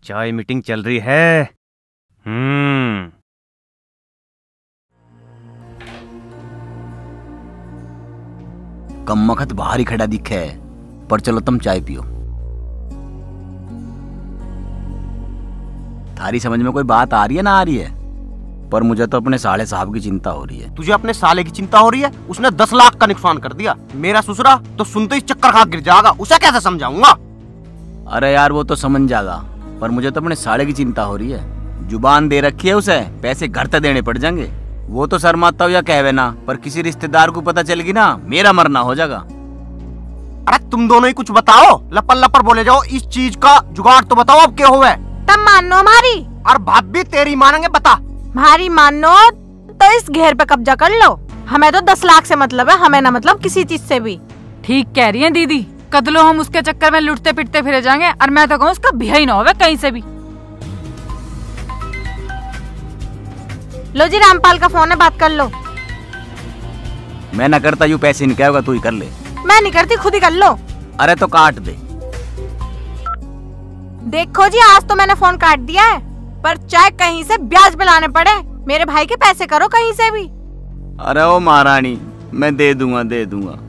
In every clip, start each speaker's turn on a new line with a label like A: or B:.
A: चाय मीटिंग चल रही है।
B: कम वक्त बाहर ही खड़ा दिखे है, पर चलो तुम चाय पियो। थारी समझ में कोई बात आ रही है ना आ रही है, पर मुझे तो अपने साले साहब की चिंता हो रही है।
C: तुझे अपने साले की चिंता हो रही है? उसने 10 लाख का नुकसान कर दिया। मेरा ससुरा तो सुनते ही चक्कर खा गिर जाएगा, उसे कैसे समझाऊंगा?
B: अरे यार वो तो समझ जाएगा, पर मुझे तो अपने साले की चिंता हो रही है। जुबान दे रखी है उसे, पैसे घर तक देने पड़ जाएंगे। वो तो शर्माता हो या कहवे ना, पर किसी रिश्तेदार को पता चलेगी ना, मेरा मरना हो जाएगा।
C: अरे तुम दोनों ही कुछ बताओ, लपर लपर बोले जाओ। इस चीज का जुगाड़ तो बताओ अब क्या हुआ है।
D: तब मानो हमारी।
C: और भाभी तेरी मानेंगे, बता।
D: हमारी मानो तो इस घेर पे कब्जा कर लो। हमें तो 10 लाख से मतलब है, हमें ना मतलब किसी चीज से भी।
E: ठीक कह रही है दीदी, कदलो हम उसके चक्कर में लुटते पिटते फिरे जाएंगे, और मैं तो कहूँ उसका बिहा ही ना होवे कहीं से भी।
D: लो जी, रामपाल का फोन है, बात कर लो।
B: मैं ना करता, यूं पैसे नहीं कहेगा, तू ही कर ले।
D: मैं नहीं करती, खुद ही कर लो।
B: अरे तो काट दे।
D: देखो जी, आज तो मैंने फोन काट दिया है, पर चाहे कहीं से ब्याज पे लाने पड़े, मेरे भाई के पैसे करो कहीं से भी।
B: अरे ओ महारानी, मैं दे दूंगा।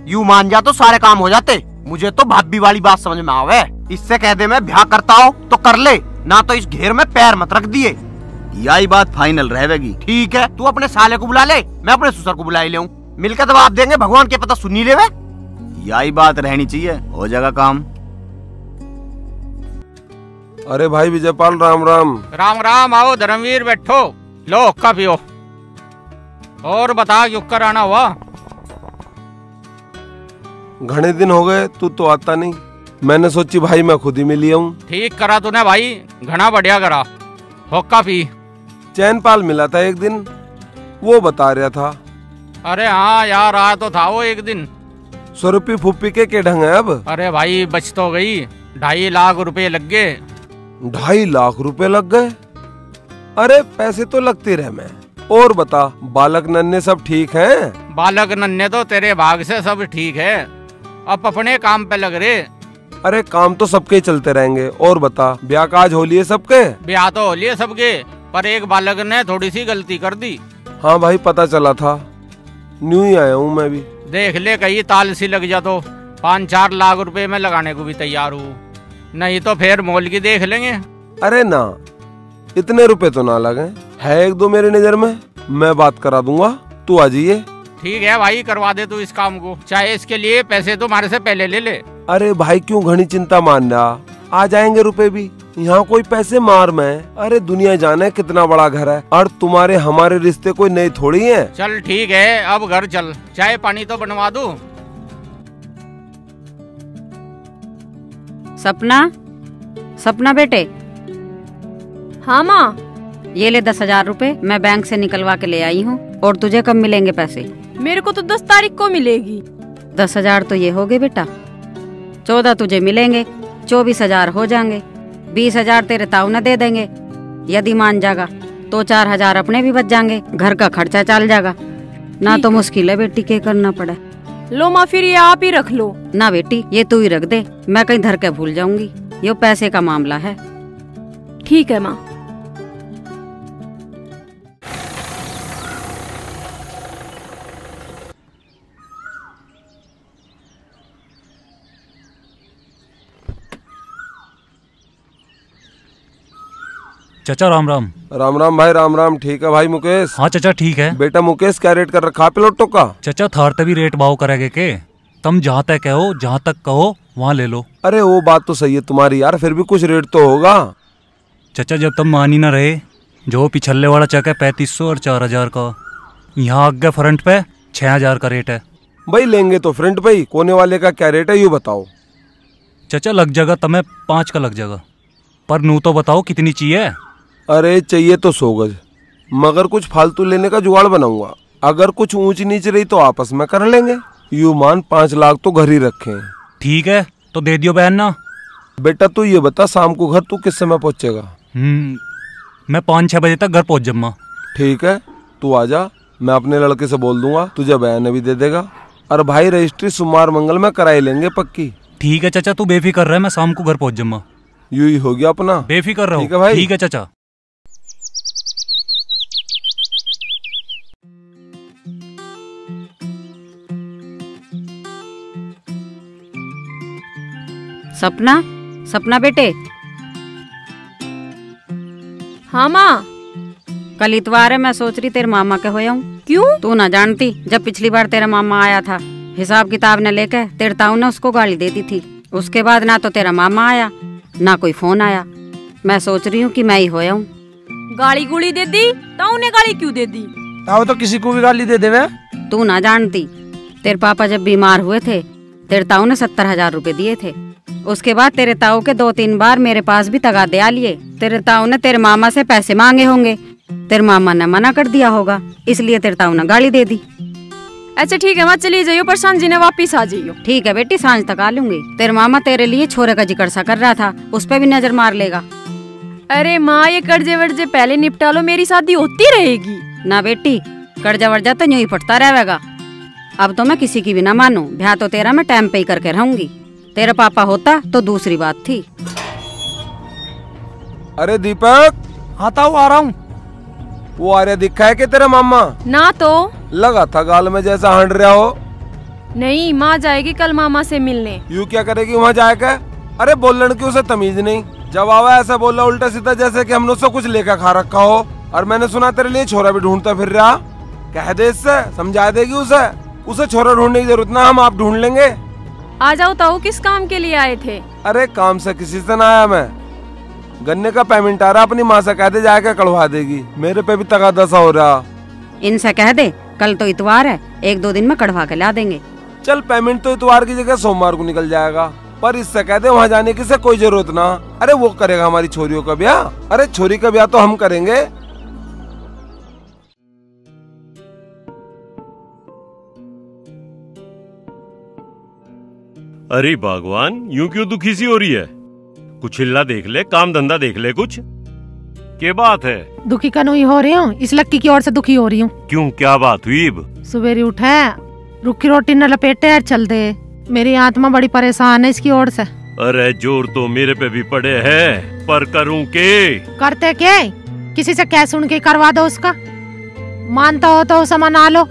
C: यूं मान जा तो सारे काम हो जाते। मुझे तो भाभी वाली बात समझ में आवे। इससे कह दे मैं ब्याह करता हो तो कर ले, ना तो इस घेर में पैर मत रख दिए।
B: यही बात फाइनल रहेगी।
C: ठीक है, तू अपने साले को बुला ले, मैं अपने ससुर को बुला ही ले। मिलकर जवाब देंगे, भगवान के पता सुनी ले।
B: यही बात रहनी चाहिए, हो जाएगा काम।
F: अरे भाई विजयपाल, राम राम।
G: राम राम। आओ धर्मवीर, बैठो, लो हुक्का पियो। और बता, क्यों कर आना हुआ?
F: घने दिन हो गए, तू तो आता नहीं। मैंने सोची भाई मैं खुद ही मिल लिया हूँ।
G: ठीक करा तूने भाई, घना बढ़िया करा। हुक्का पी।
F: चैनपाल मिला था एक दिन, वो बता रहा था।
G: अरे हाँ यार, आया तो था वो एक दिन।
F: स्वरूपी फुप्पी के ढंग है अब?
G: अरे भाई बच तो गई, 2.5 लाख रुपए लग गए।
F: 2.5 लाख रुपए लग गए? अरे पैसे तो लगते रहे। मैं और बता, बालक नन्हे सब ठीक हैं?
G: बालक नन्हे तो तेरे भाग से सब ठीक है, अब अपने काम पे लग रहे।
F: अरे काम तो सबके ही चलते रहेंगे। और बता, ब्याह काज हो लिए सबके?
G: ब्याह तो हो लिए सबके, पर एक बालक ने थोड़ी सी गलती कर दी।
F: हाँ भाई, पता चला था, न्यू ही आया हूँ मैं भी।
G: देख ले, कहीं ताल सी लग जा तो 5-4 लाख रुपए में लगाने को भी तैयार हूँ, नहीं तो फिर मोल की देख लेंगे।
F: अरे ना, इतने रुपए तो ना लगे, है 1-2 मेरी नजर में, मैं बात करा दूंगा, तू आ जाइए।
G: ठीक है भाई, करवा दे तू इस काम को, चाहे इसके लिए पैसे तुम्हारे से पहले ले ले।
F: अरे भाई क्यों घनी चिंता मान रहा, आ जाएंगे रुपए भी। यहाँ कोई पैसे मार में, अरे दुनिया जाने कितना बड़ा घर है, और तुम्हारे हमारे रिश्ते कोई नई थोड़ी है।
G: चल ठीक है, अब घर चल, चाय पानी तो बनवा दूं।
H: सपना बेटे।
D: हाँ माँ।
H: ये ले 10,000 रुपए, मैं बैंक से निकलवा के ले आई हूँ। और तुझे कब मिलेंगे पैसे?
D: मेरे को तो 10 तारीख को मिलेगी।
H: 10,000 तो ये हो गए बेटा, 14 तुझे मिलेंगे, 24,000 हो जाएंगे, 20,000 तेरे ताऊ ने दे देंगे। यदि मान जाएगा तो 4,000 अपने भी बच जाएंगे, घर का खर्चा चल जाएगा। ना तो मुश्किल है बेटी, के करना पड़े।
D: लो माँ, फिर ये आप ही रख लो।
H: ना बेटी, ये तू ही रख दे, मैं कहीं धर के भूल जाऊंगी, ये पैसे का मामला है।
D: ठीक है माँ।
I: चाचा राम राम।
F: राम राम भाई, राम राम। ठीक है भाई मुकेश?
I: हाँ चाचा ठीक है।
F: बेटा मुकेश, क्या रेट कर रखा पिलोटो का?
I: चाचा थार तभी रेट भाव करेंगे के, तुम जहाँ तक कहो, जहाँ तक कहो वहाँ ले लो।
F: अरे वो बात तो सही है तुम्हारी यार, फिर भी कुछ रेट तो होगा।
I: चाचा जब तुम मान ही ना रहे, जो पिछले वाला चक है 3500 और 4,000 का, यहाँ आगे फ्रंट पे 6,000 का रेट है।
F: भाई लेंगे तो फ्रंट पे ही, कोने वाले का क्या रेट है यू बताओ।
I: चाचा लग जाएगा तुम्हें 5 का लग जाएगा, पर नू तो बताओ कितनी चाहिए?
F: अरे चाहिए तो 100 गज, मगर कुछ फालतू लेने का जुगाड़ बनाऊंगा। अगर कुछ ऊंच नीच रही तो आपस में कर लेंगे। यू मान 5 लाख तो घर ही रखे।
I: ठीक है तो दे दियो बहन ना।
F: बेटा तू ये बता, शाम को घर तू किस समय पहुंचेगा?
I: मैं 5-6 बजे तक घर पहुंच जाऊंगा।
F: ठीक है, तू आ जा, मैं अपने लड़के से बोल दूंगा, तुझे बयान भी दे देगा। और भाई रजिस्ट्री सोमवार मंगल में कराई लेंगे पक्की।
I: ठीक है चाचा, तू बेफिक्र रह, मैं शाम को घर पहुंच जाऊंगा।
F: यू ही हो गया अपना।
I: बेफिक्र रहो।
F: ठीक है भाई।
I: ठीक है चाचा।
H: सपना, सपना बेटे।
J: हाँ माँ।
H: कल इतवार है, मैं सोच रही तेरे मामा के होया हूँ।
J: क्यों?
H: तू ना जानती, जब पिछली बार तेरा मामा आया था, हिसाब किताब न लेकर तेरे ताऊ ने उसको गाली दे दी थी। उसके बाद ना तो तेरा मामा आया, ना कोई फोन आया। मैं सोच रही हूँ कि मैं ही होया हूँ।
J: गाली गुली दे दी? ताऊ ने गाली क्यों दे दी?
K: ताऊ तो किसी को भी गाली दे देवे।
H: तू ना जानती, तेरे पापा जब बीमार हुए थे, तेरे ताऊ ने 70,000 रुपए दिए थे। उसके बाद तेरे ताऊ के 2-3 बार मेरे पास भी तगादे आ लिए। तेरे ताऊ ने तेरे मामा से पैसे मांगे होंगे, तेरे मामा ने मना कर दिया होगा, इसलिए तेरे ताऊ ने गाली दे दी।
J: अच्छा ठीक है, मत चली जाइयो, पर सांझ ने वापिस आ जाइयो।
H: ठीक है बेटी, सांझ तक आ लूंगी। तेरे मामा तेरे लिए छोरे का जिक्र सा कर रहा था, उस पे भी नजर मार लेगा।
J: अरे माँ, ये कर्जे वर्जे पहले निपटा लो, मेरी शादी होती रहेगी
H: ना बेटी। कर्जा वर्जा तो यूं ही फटता रहेगा। अब तो मैं किसी की भी ना मानू, ब्याह तो तेरा मैं टाइम पे ही करके रहूंगी। तेरा पापा होता तो दूसरी बात थी।
F: अरे दीपक।
K: हाँ ताऊ, आ रहा हूँ।
F: वो आ रहा दिखा है कि तेरा मामा?
J: ना तो
F: लगा था गाल में जैसा हंड रहा हो।
J: नहीं, माँ जाएगी कल मामा से मिलने।
F: यू क्या करेगी वहाँ जाकर? अरे बोलने की उसे तमीज नहीं। जब आवा ऐसा बोला उल्टा सीधा, जैसे कि हमने उससे कुछ लेकर खा रखा हो। और मैंने सुना तेरे लिए छोरा भी ढूंढता फिर रहा। कह दे इससे, समझा देगी उसे छोरा ढूंढने की जरूरत ना, हम आप ढूंढ लेंगे।
J: आ जाओ ताऊ, किस काम के लिए आए थे?
F: अरे काम से किसी से ना आया मैं। गन्ने का पेमेंट आ रहा, अपनी माँ से कह दे जाकर कढ़वा देगी। मेरे पे भी तगादा सा हो रहा।
H: इनसे कह दे कल तो इतवार है, 1-2 दिन में कढ़वा के ला देंगे।
F: चल पेमेंट तो इतवार की जगह सोमवार को निकल जाएगा, पर इससे कह दे वहाँ जाने की से कोई जरूरत ना। अरे वो करेगा हमारी छोरियों का ब्याह। अरे छोरी का ब्याह तो हम करेंगे।
L: अरे भगवान, यूं क्यों दुखी सी हो रही है? कुछ हिल्ला देख ले, काम धंधा देख ले कुछ। क्या बात है?
M: दुखी कनु ही हो रही हूँ, इस लक्की की ओर से दुखी हो रही हूँ।
L: क्यों, क्या बात हुई?
M: सुबेरी उठे, रुखी रोटी न लपेटे चल दे। मेरी आत्मा बड़ी परेशान है इसकी ओर से।
L: अरे जोर तो मेरे पे भी पड़े है, पर करूं के?
M: करते क्या? किसी से क्या सुन के करवा दो उसका। मानता हो तो उसे मना लो।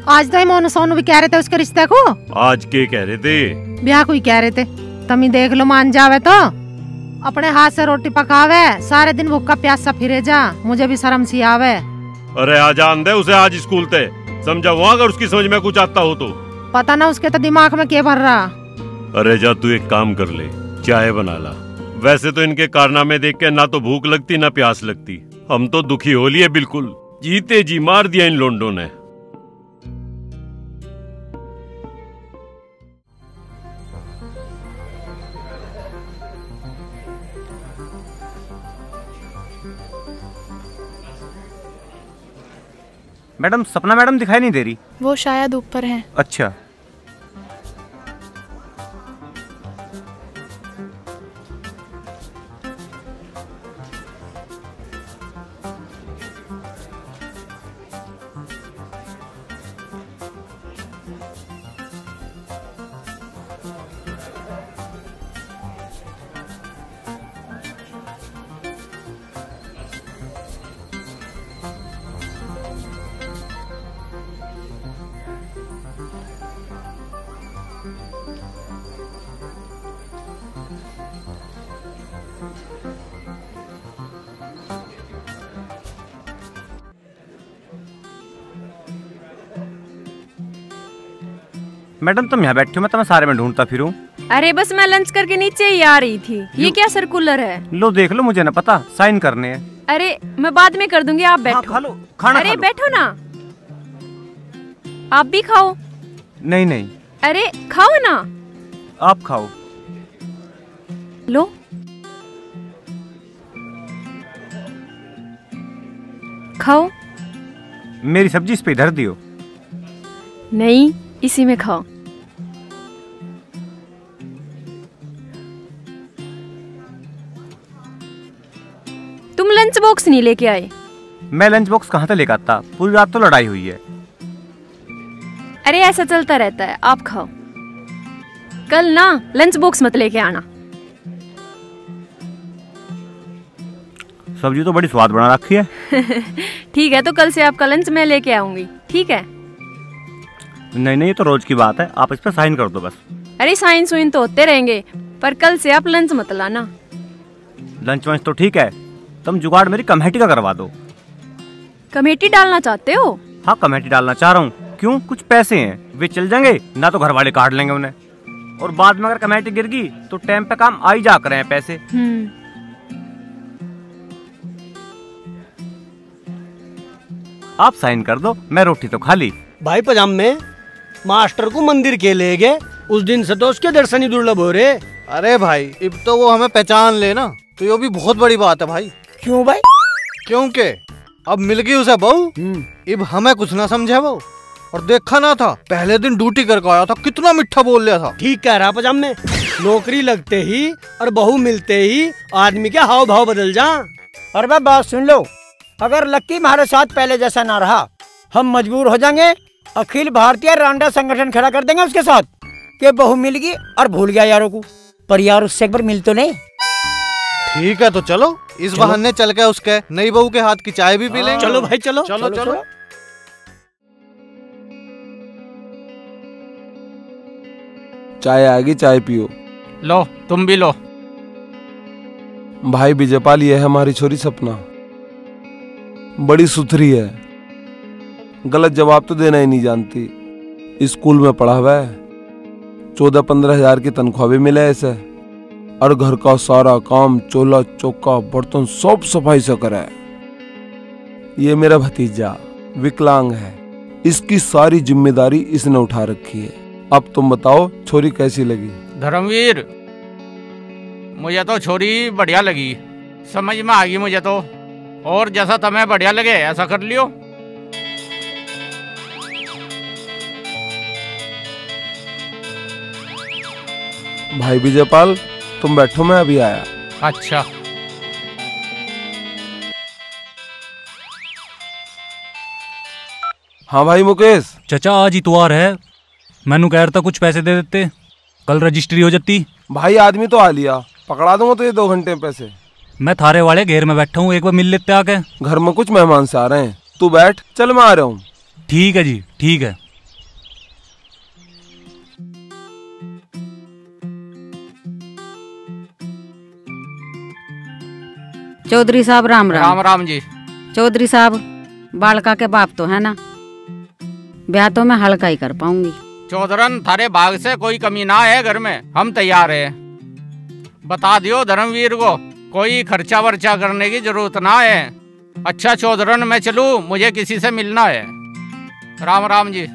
M: आज तो मोनू सोनू भी कह रहे थे उसके रिश्ते को।
L: आज के कह रहे थे?
M: ब्याह को ही कह रहे थे। तुम ही देख लो, मान जावे तो अपने हाथ से रोटी पकावे, सारे दिन भूखा प्यासा फिरे जा। मुझे भी शर्म सी आवे।
L: अरे आ जान दे उसे आज स्कूल ते, समझाऊँ अगर उसकी समझ में कुछ आता हो तो।
M: पता ना उसके तो दिमाग में क्या भर रहा।
L: अरे जा तू एक काम कर ले, चाय बना ला। वैसे तो इनके कारनामे देख के ना तो भूख लगती ना प्यास लगती। हम तो दुखी हो लिए बिल्कुल, जीते जी मार दिया इन लोंडों ने।
A: मैडम, सपना मैडम दिखाई नहीं दे रही।
N: वो शायद ऊपर हैं।
A: अच्छा। मैडम तुम यहाँ बैठी हो, मैं तुम्हें सारे में ढूंढता फिरूं।
J: अरे बस मैं लंच करके नीचे ही आ रही थी। ये क्या सर्कुलर है?
A: लो देख लो, मुझे ना पता, साइन करने हैं।
J: अरे मैं बाद में कर दूंगी, आप बैठो।
A: खा लो, खाना
J: अरे
A: खा लो।
J: बैठो ना, आप भी खाओ।
A: नहीं नहीं,
J: अरे खाओ ना।
A: आप खाओ।
J: लो। खाओ।
A: मेरी सब्जी इस पे इधर दियो।
J: नहीं, इसी में खाओ। तुम लंच बॉक्स नहीं लेके आए?
A: मैं लंच बॉक्स कहाँ से लेकर आता? पूरी रात तो लड़ाई हुई है।
J: अरे ऐसा चलता रहता है, आप खाओ। कल ना लंच बॉक्स मत लेके आना।
A: सब्जी तो बड़ी स्वाद बना रखी है।
J: ठीक है, तो कल से आपका लंच मैं लेके आऊंगी, ठीक है?
A: नहीं नहीं, ये तो रोज की बात है, आप इस पर साइन कर दो बस।
J: अरे साइन सुइन तो होते रहेंगे, पर कल से आप लंच मत लाना।
A: लंच वंच तो ठीक है, तुम जुगाड़ मेरी कमेटी का करवा दो।
J: कमेटी डालना चाहते हो?
A: हाँ, कमेटी डालना चाह रहा हूँ। क्यों? कुछ पैसे हैं, वे चल जाएंगे ना तो घर वाले काट लेंगे उन्हें, और बाद में अगर कमेटी गिर गई तो टाइम पे काम आ ही जा कर हैं पैसे। आप साइन कर दो, मैं रोटी तो खा ली।
K: भाई पजामे मास्टर को मंदिर के ले गए, उस दिन से तो उसके दर्शन ही दुर्लभ हो रहे।
N: अरे भाई अब तो वो हमें पहचान लेना, तो ये भी बहुत बड़ी बात है भाई।
K: क्यों भाई?
N: क्योंकि अब मिल गई उसे बहू, अब हमें कुछ ना समझे वो। और देखा ना था, पहले दिन ड्यूटी करके आया था, कितना मिठा बोल लिया था।
K: ठीक कह रहा पजामे, नौकरी लगते ही और बहू मिलते ही आदमी के हाव भाव बदल जा।
O: और मैं बात सुन लो, अगर लक्की हमारे साथ पहले जैसा ना रहा, हम मजबूर हो जाएंगे, अखिल भारतीय रांडा संगठन खड़ा कर देंगे उसके साथ कि बहू मिल गई और भूल गया यारों को। पर यार उससे एक बार मिल तो नहीं।
N: ठीक है तो चलो, इस बहाने चल के उसके नई बहू के हाथ की चाय भी पी लेंगे।
K: चलो भाई चलो
N: चलो चलो, चलो।
F: चाय आएगी, चाय पियो।
G: लो तुम भी लो।
F: भाई विजयपाल, ये है हमारी छोरी सपना, बड़ी सुथरी है, गलत जवाब तो देना ही नहीं जानती। स्कूल में पढ़ा हुआ है, 14-15 हजार की तनख्वाह भी मिले इसे, और घर का सारा काम, चूल्हा चौका बर्तन सब सफाई से करे। ये मेरा भतीजा विकलांग है, इसकी सारी जिम्मेदारी इसने उठा रखी है। अब तुम बताओ छोरी कैसी लगी?
G: धर्मवीर, मुझे तो छोरी बढ़िया लगी, समझ में आ गई मुझे तो, और जैसा तुम्हें बढ़िया लगे ऐसा कर लियो।
F: भाई विजयपाल तुम बैठो, मैं अभी आया।
G: अच्छा।
F: हाँ भाई मुकेश।
I: चचा आज इतवार है, मैनू कह रहा था कुछ पैसे दे देते, कल रजिस्ट्री हो जाती।
F: भाई आदमी तो आ लिया, पकड़ा दूंगा तो ये 2 घंटे में पैसे।
I: मैं थारे वाले घेर में बैठा हूँ, एक बार मिल लेते आके।
F: घर में कुछ मेहमान से आ रहे हैं, तू बैठ, चल मैं आ रहा हूँ।
I: ठीक है जी, ठीक है।
H: चौधरी साहब राम राम।
G: राम राम जी।
H: चौधरी साहब, बालका के बाप तो है ना, ब्याह तो मैं हल्का ही कर पाऊंगी।
G: चौधरन, थारे भाग से कोई कमी ना है घर में, हम तैयार है। बता दियो धर्मवीर को, कोई खर्चा वर्चा करने की जरूरत ना है। अच्छा चौधरन, मैं चलूं, मुझे किसी से मिलना है। राम राम जी।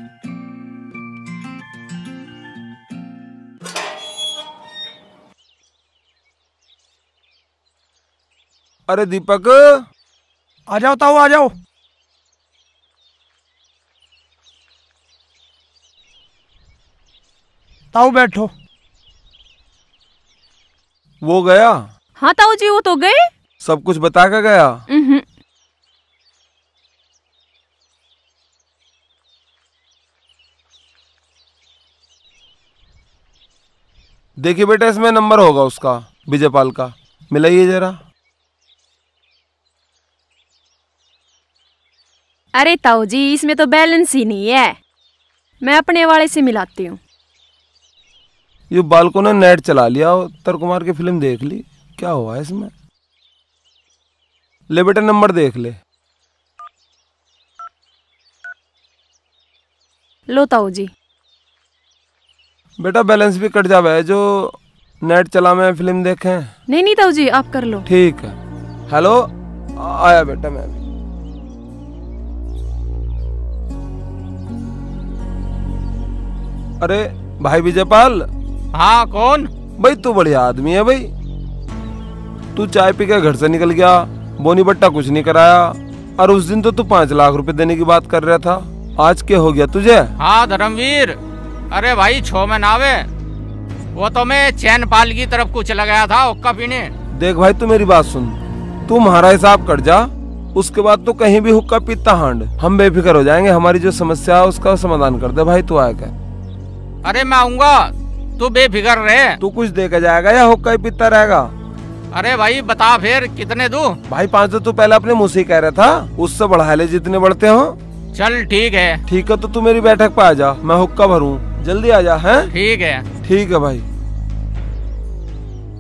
F: अरे दीपक,
K: आ जाओ ताऊ, आ जाओ। ताऊ बैठो।
F: वो गया?
J: हाँ ताऊ जी, वो तो गए।
F: सब कुछ बता के गया? देखिए बेटा, इसमें नंबर होगा उसका, विजयपाल का, मिलाइए जरा।
J: अरे ताऊ जी, इसमें तो बैलेंस ही नहीं है, मैं अपने वाले से मिलाती हूँ।
F: ये बालकों ने नेट चला लिया, उत्तर कुमार की फिल्म देख ली, क्या हुआ इसमें? ले बेटा नंबर देख ले।
J: लो ताऊ जी।
F: बेटा बैलेंस भी कट जावे जो नेट चला में फिल्म देखे।
J: नहीं नहीं ताऊ जी, आप कर लो।
F: ठीक है। हेलो, आया बेटा मैं अभी। अरे भाई विजयपाल।
G: हाँ कौन?
F: भाई तू बढ़िया आदमी है भाई, तू चाय पी के घर से निकल गया, बोनी बट्टा कुछ नहीं कराया, और उस दिन तो तू 5 लाख रुपए देने की बात कर रहा था, आज क्या हो गया तुझे?
G: हाँ धर्मवीर, अरे भाई 6 महीना वे, वो तो मैं चैनपाल की तरफ को चला गया था हुक्का पीने।
F: देख भाई तू मेरी बात सुन, तू हमारा हिसाब कर जा, उसके बाद तो कहीं भी हुक्का पीता हांड, हम बेफिक्र हो जाएंगे, हमारी जो समस्या है उसका समाधान कर दे भाई, तू आएगा।
G: अरे मैं आऊंगा, तू बेफिक्र रहे।
F: तू कुछ देकर जाएगा या हुक्का ही पीता रहेगा?
G: अरे भाई बता फिर कितने दूं?
F: भाई 5 तो तू पहले अपने मुँह से ही कह रहा था, उससे बढ़ा ले जितने बढ़ते हो।
G: चल ठीक है।
F: ठीक है तो तू मेरी बैठक पे आ जा, मैं हुक्का भरूं, जल्दी आ जा। हैं?
G: ठीक है।
F: ठीक है भाई।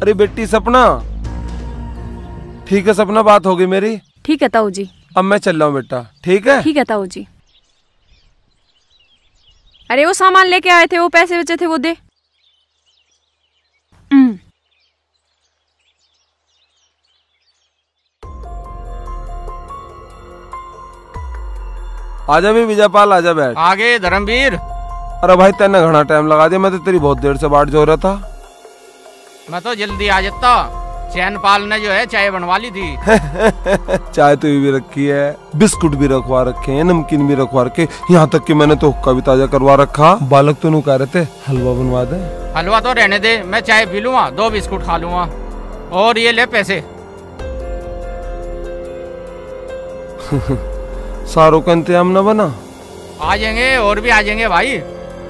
F: अरे बेटी सपना। ठीक है सपना, बात होगी मेरी।
J: ठीक है ताऊ जी।
F: अब मैं चल रहा हूँ बेटा। ठीक है।
J: ठीक है ताऊ जी। अरे वो सामान लेके आए थे, वो पैसे बचे थे वो दे।
F: आजा भी विजयपाल, आजा बैठ।
G: आगे धर्मवीर।
F: अरे भाई तेने घना टाइम लगा दिया, मैं तो तेरी बहुत देर से बाट जो रहा था।
G: मैं तो जल्दी आ जाता। चैनपाल ने जो है चाय बनवा ली थी।
F: चाय तो भी रखी है, बिस्कुट भी रखवा रखे हैं, नमकीन भी रखवा रखे, यहाँ तक कि मैंने तो हुक्का भी ताजा करवा रखा। बालक तो कह रहे थे हलवा बनवा दे।
G: हलवा तो रहने दे, मैं चाय पी लूंगा, 2 बिस्कुट खा लूंगा। और ये ले पैसे।
F: सारों का इंतजाम न बना?
G: आ जाएंगे, और भी आ जाएंगे भाई।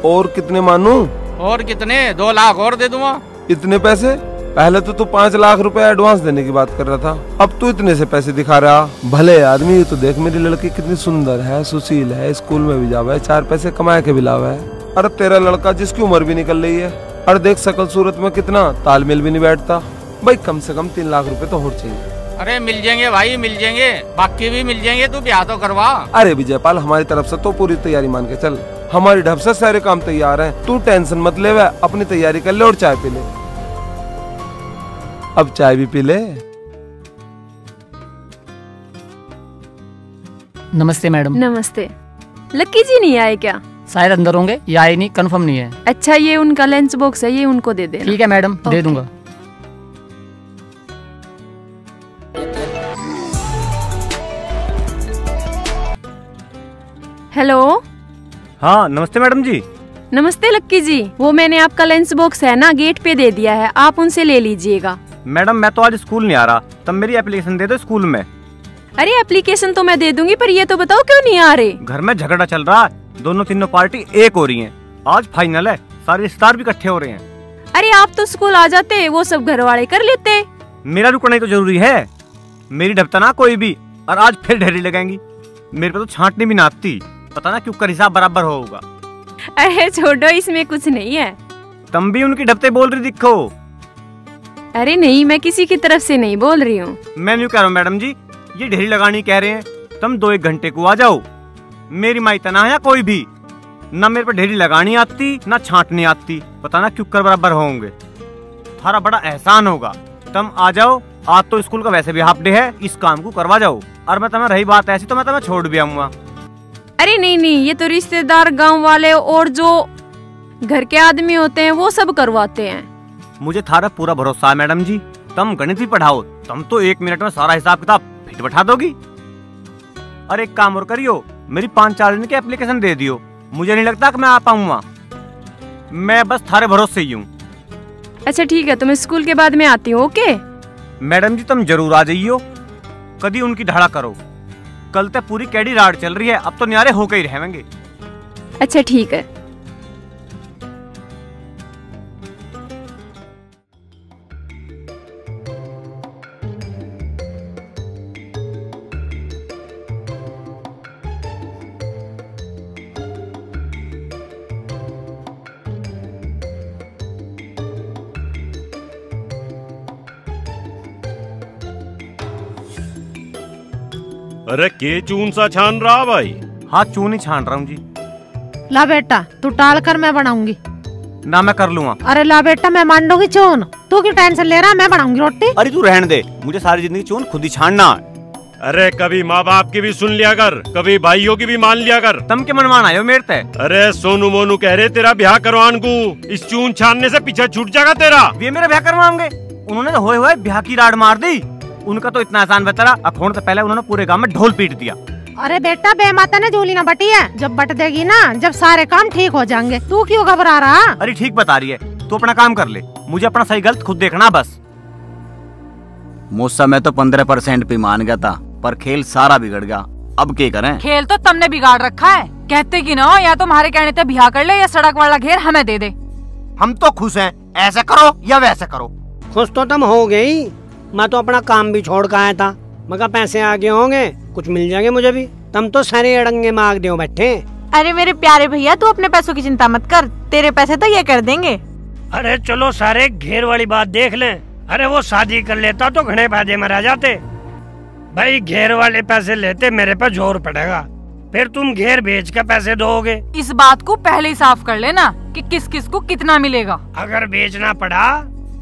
F: और कितने मानूं?
G: और कितने? 2 लाख और दे दूंगा।
F: इतने पैसे? पहले तो तू 5 लाख रुपए एडवांस देने की बात कर रहा था, अब तू इतने से पैसे दिखा रहा। भले आदमी, तो देख मेरी लड़की कितनी सुंदर है, सुशील है, स्कूल में भी जावा है, 4 पैसे कमाए के भी लावा है। अरे तेरा लड़का जिसकी उम्र भी निकल रही है, और देख शकल सूरत में कितना तालमेल भी नहीं बैठता। भाई कम से कम 3 लाख रुपए तो और चाहिए।
G: अरे मिल जाएंगे भाई, मिल जाएंगे, बाकी भी मिल जाएंगे, तू ब्याह तो करवा।
F: अरे विजयपाल, हमारी तरफ से तो पूरी तैयारी मान के चल, हमारी ढब से सारे काम तैयार हैं, तू टेंशन मत ले, अपनी तैयारी कर ले और चाय पी ले। अब चाय भी पी ले।
P: नमस्ते मैडम।
J: नमस्ते। लक्की जी नहीं आए क्या?
P: शायद अंदर होंगे या आए नहीं, कंफर्म नहीं है।
J: अच्छा, ये उनका लंच बॉक्स है, ये उनको दे देना।
P: ठीक है मैडम, दे दूंगा।
J: हेलो।
A: हाँ नमस्ते मैडम जी।
J: नमस्ते लक्की जी, वो मैंने आपका लंच बॉक्स है ना गेट पे दे दिया है, आप उनसे ले लीजिएगा।
A: मैडम मैं तो आज स्कूल नहीं आ रहा, तब मेरी एप्लीकेशन दे दो स्कूल में।
J: अरे एप्लीकेशन तो मैं दे दूंगी, पर ये तो बताओ क्यों नहीं आ रहे?
A: घर में झगड़ा चल रहा है, दोनों तीनों पार्टी एक हो रही हैं। आज फाइनल है, सारे रिश्तेदार भी इकट्ठे हो रहे हैं।
J: अरे आप तो स्कूल आ जाते, वो सब घर वाले कर लेते।
A: मेरा रुकना ही तो जरूरी है, मेरी ढपता ना कोई भी, और आज फिर ढेरी लगाएंगी। मेरे पे तो छांटनी भी ना आती, पता ना क्यों कर हिसाब बराबर होगा।
J: अरे छोड़ो, इसमें कुछ नहीं है।
A: तुम भी उनकी ढपते बोल रही दिखो।
J: अरे नहीं, मैं किसी की तरफ से नहीं बोल रही हूँ।
A: मैं नहीं कह रहा हूँ मैडम जी, ये ढेरी लगानी कह रहे हैं, तुम 2-1 घंटे को आ जाओ। मेरी माई तना है कोई भी, ना मेरे पे ढेरी लगानी आती ना छांटनी आती, पता ना क्यों कर बराबर होंगे। थारा बड़ा एहसान होगा, तुम आ जाओ। आज तो स्कूल का वैसे भी हाफ डे है, इस काम को करवा जाओ। और मैं तुम्हें रही बात ऐसी तो मैं तुम्हें छोड़ भी आऊंगा।
J: अरे नहीं नहीं, ये तो रिश्तेदार, गांव वाले और जो घर के आदमी होते हैं वो सब करवाते हैं।
A: मुझे थारा पूरा भरोसा है मैडम जी, तुम गणित भी पढ़ाओ, तुम तो 1 मिनट में सारा हिसाब किताब फिट बैठा दोगी। और एक काम और करियो, मेरी 5-4 दिन की एप्लीकेशन दे दियो, मुझे नहीं लगता कि मैं आ पाऊंगा, मैं बस थारे भरोसे ही हूँ।
J: अच्छा ठीक है, तो मैं स्कूल के बाद में आती हूँ। ओके
A: मैडम जी, तुम जरूर आ जाइयो, कभी उनकी ढाड़ा करो। कल तक पूरी कैडी राड चल रही है, अब तो न्यारे होके ही रहेंगे।
J: अच्छा ठीक है।
L: अरे के चून सा छान रहा भाई?
A: हाँ चून ही छान रहा हूँ जी।
M: ला बेटा, तू टाल कर, मैं बनाऊंगी
A: ना, मैं कर लूंगा।
M: अरे ला बेटा, मैं मान लूंगी चून, तू क्यों टेंशन ले रहा, मैं बनाऊंगी रोटी।
A: अरे तू रहने दे, मुझे सारी जिंदगी चून खुद ही छानना है।
L: अरे कभी माँ बाप की भी सुन लिया कर, कभी भाइयों की भी मान लिया कर।
A: तुम के मनमान आयो मेरे ते?
L: अरे सोनू मोनू कह रहे तेरा ब्याह करवान को, इस चून छानने से पीछा छूट जाएगा तेरा।
A: ये मेरा ब्याह करवाएंगे? उन्होंने तो होए ब्याह की राड मार दी, उनका तो इतना आसान बता रहा, अखोण से पहले उन्होंने पूरे गांव में ढोल पीट दिया।
M: अरे बेटा, बेमाता ने झूली ना बटी है, जब बट देगी ना, जब सारे काम ठीक हो जाएंगे, तू क्यों घबरा रहा?
A: अरे ठीक बता रही है, तू अपना काम कर ले, मुझे अपना सही गलत खुद देखना बस।
B: मुझसे मैं तो 15% पे मान गया था, पर खेल सारा बिगड़ गया, अब क्या करें?
E: खेल तो तुमने बिगाड़ रखा है, कहते कि ना या तुम्हारे कहने पे ब्याह कर ले या सड़क वाला घेर हमें दे दे।
C: हम तो खुश हैं, ऐसे करो या वैसे करो।
K: खुश तो तुम हो गई,
O: मैं तो अपना काम भी छोड़ कर आया था। मगर पैसे आगे होंगे, कुछ मिल जाएंगे मुझे भी। तुम तो सारे अड़ंगे मांग दो बैठे।
D: अरे मेरे प्यारे भैया, तू अपने पैसों की चिंता मत कर, तेरे पैसे तो ये कर देंगे।
K: अरे चलो सारे घेर वाली बात देख लें। अरे वो शादी कर लेता तो घने फायदे में रह जाते। भाई घेर वाले पैसे लेते मेरे पे जोर पड़ेगा, फिर तुम घेर बेच के पैसे दोगे।
E: इस बात को पहले ही साफ कर लेना कि किस किस को कितना मिलेगा।
K: अगर बेचना पड़ा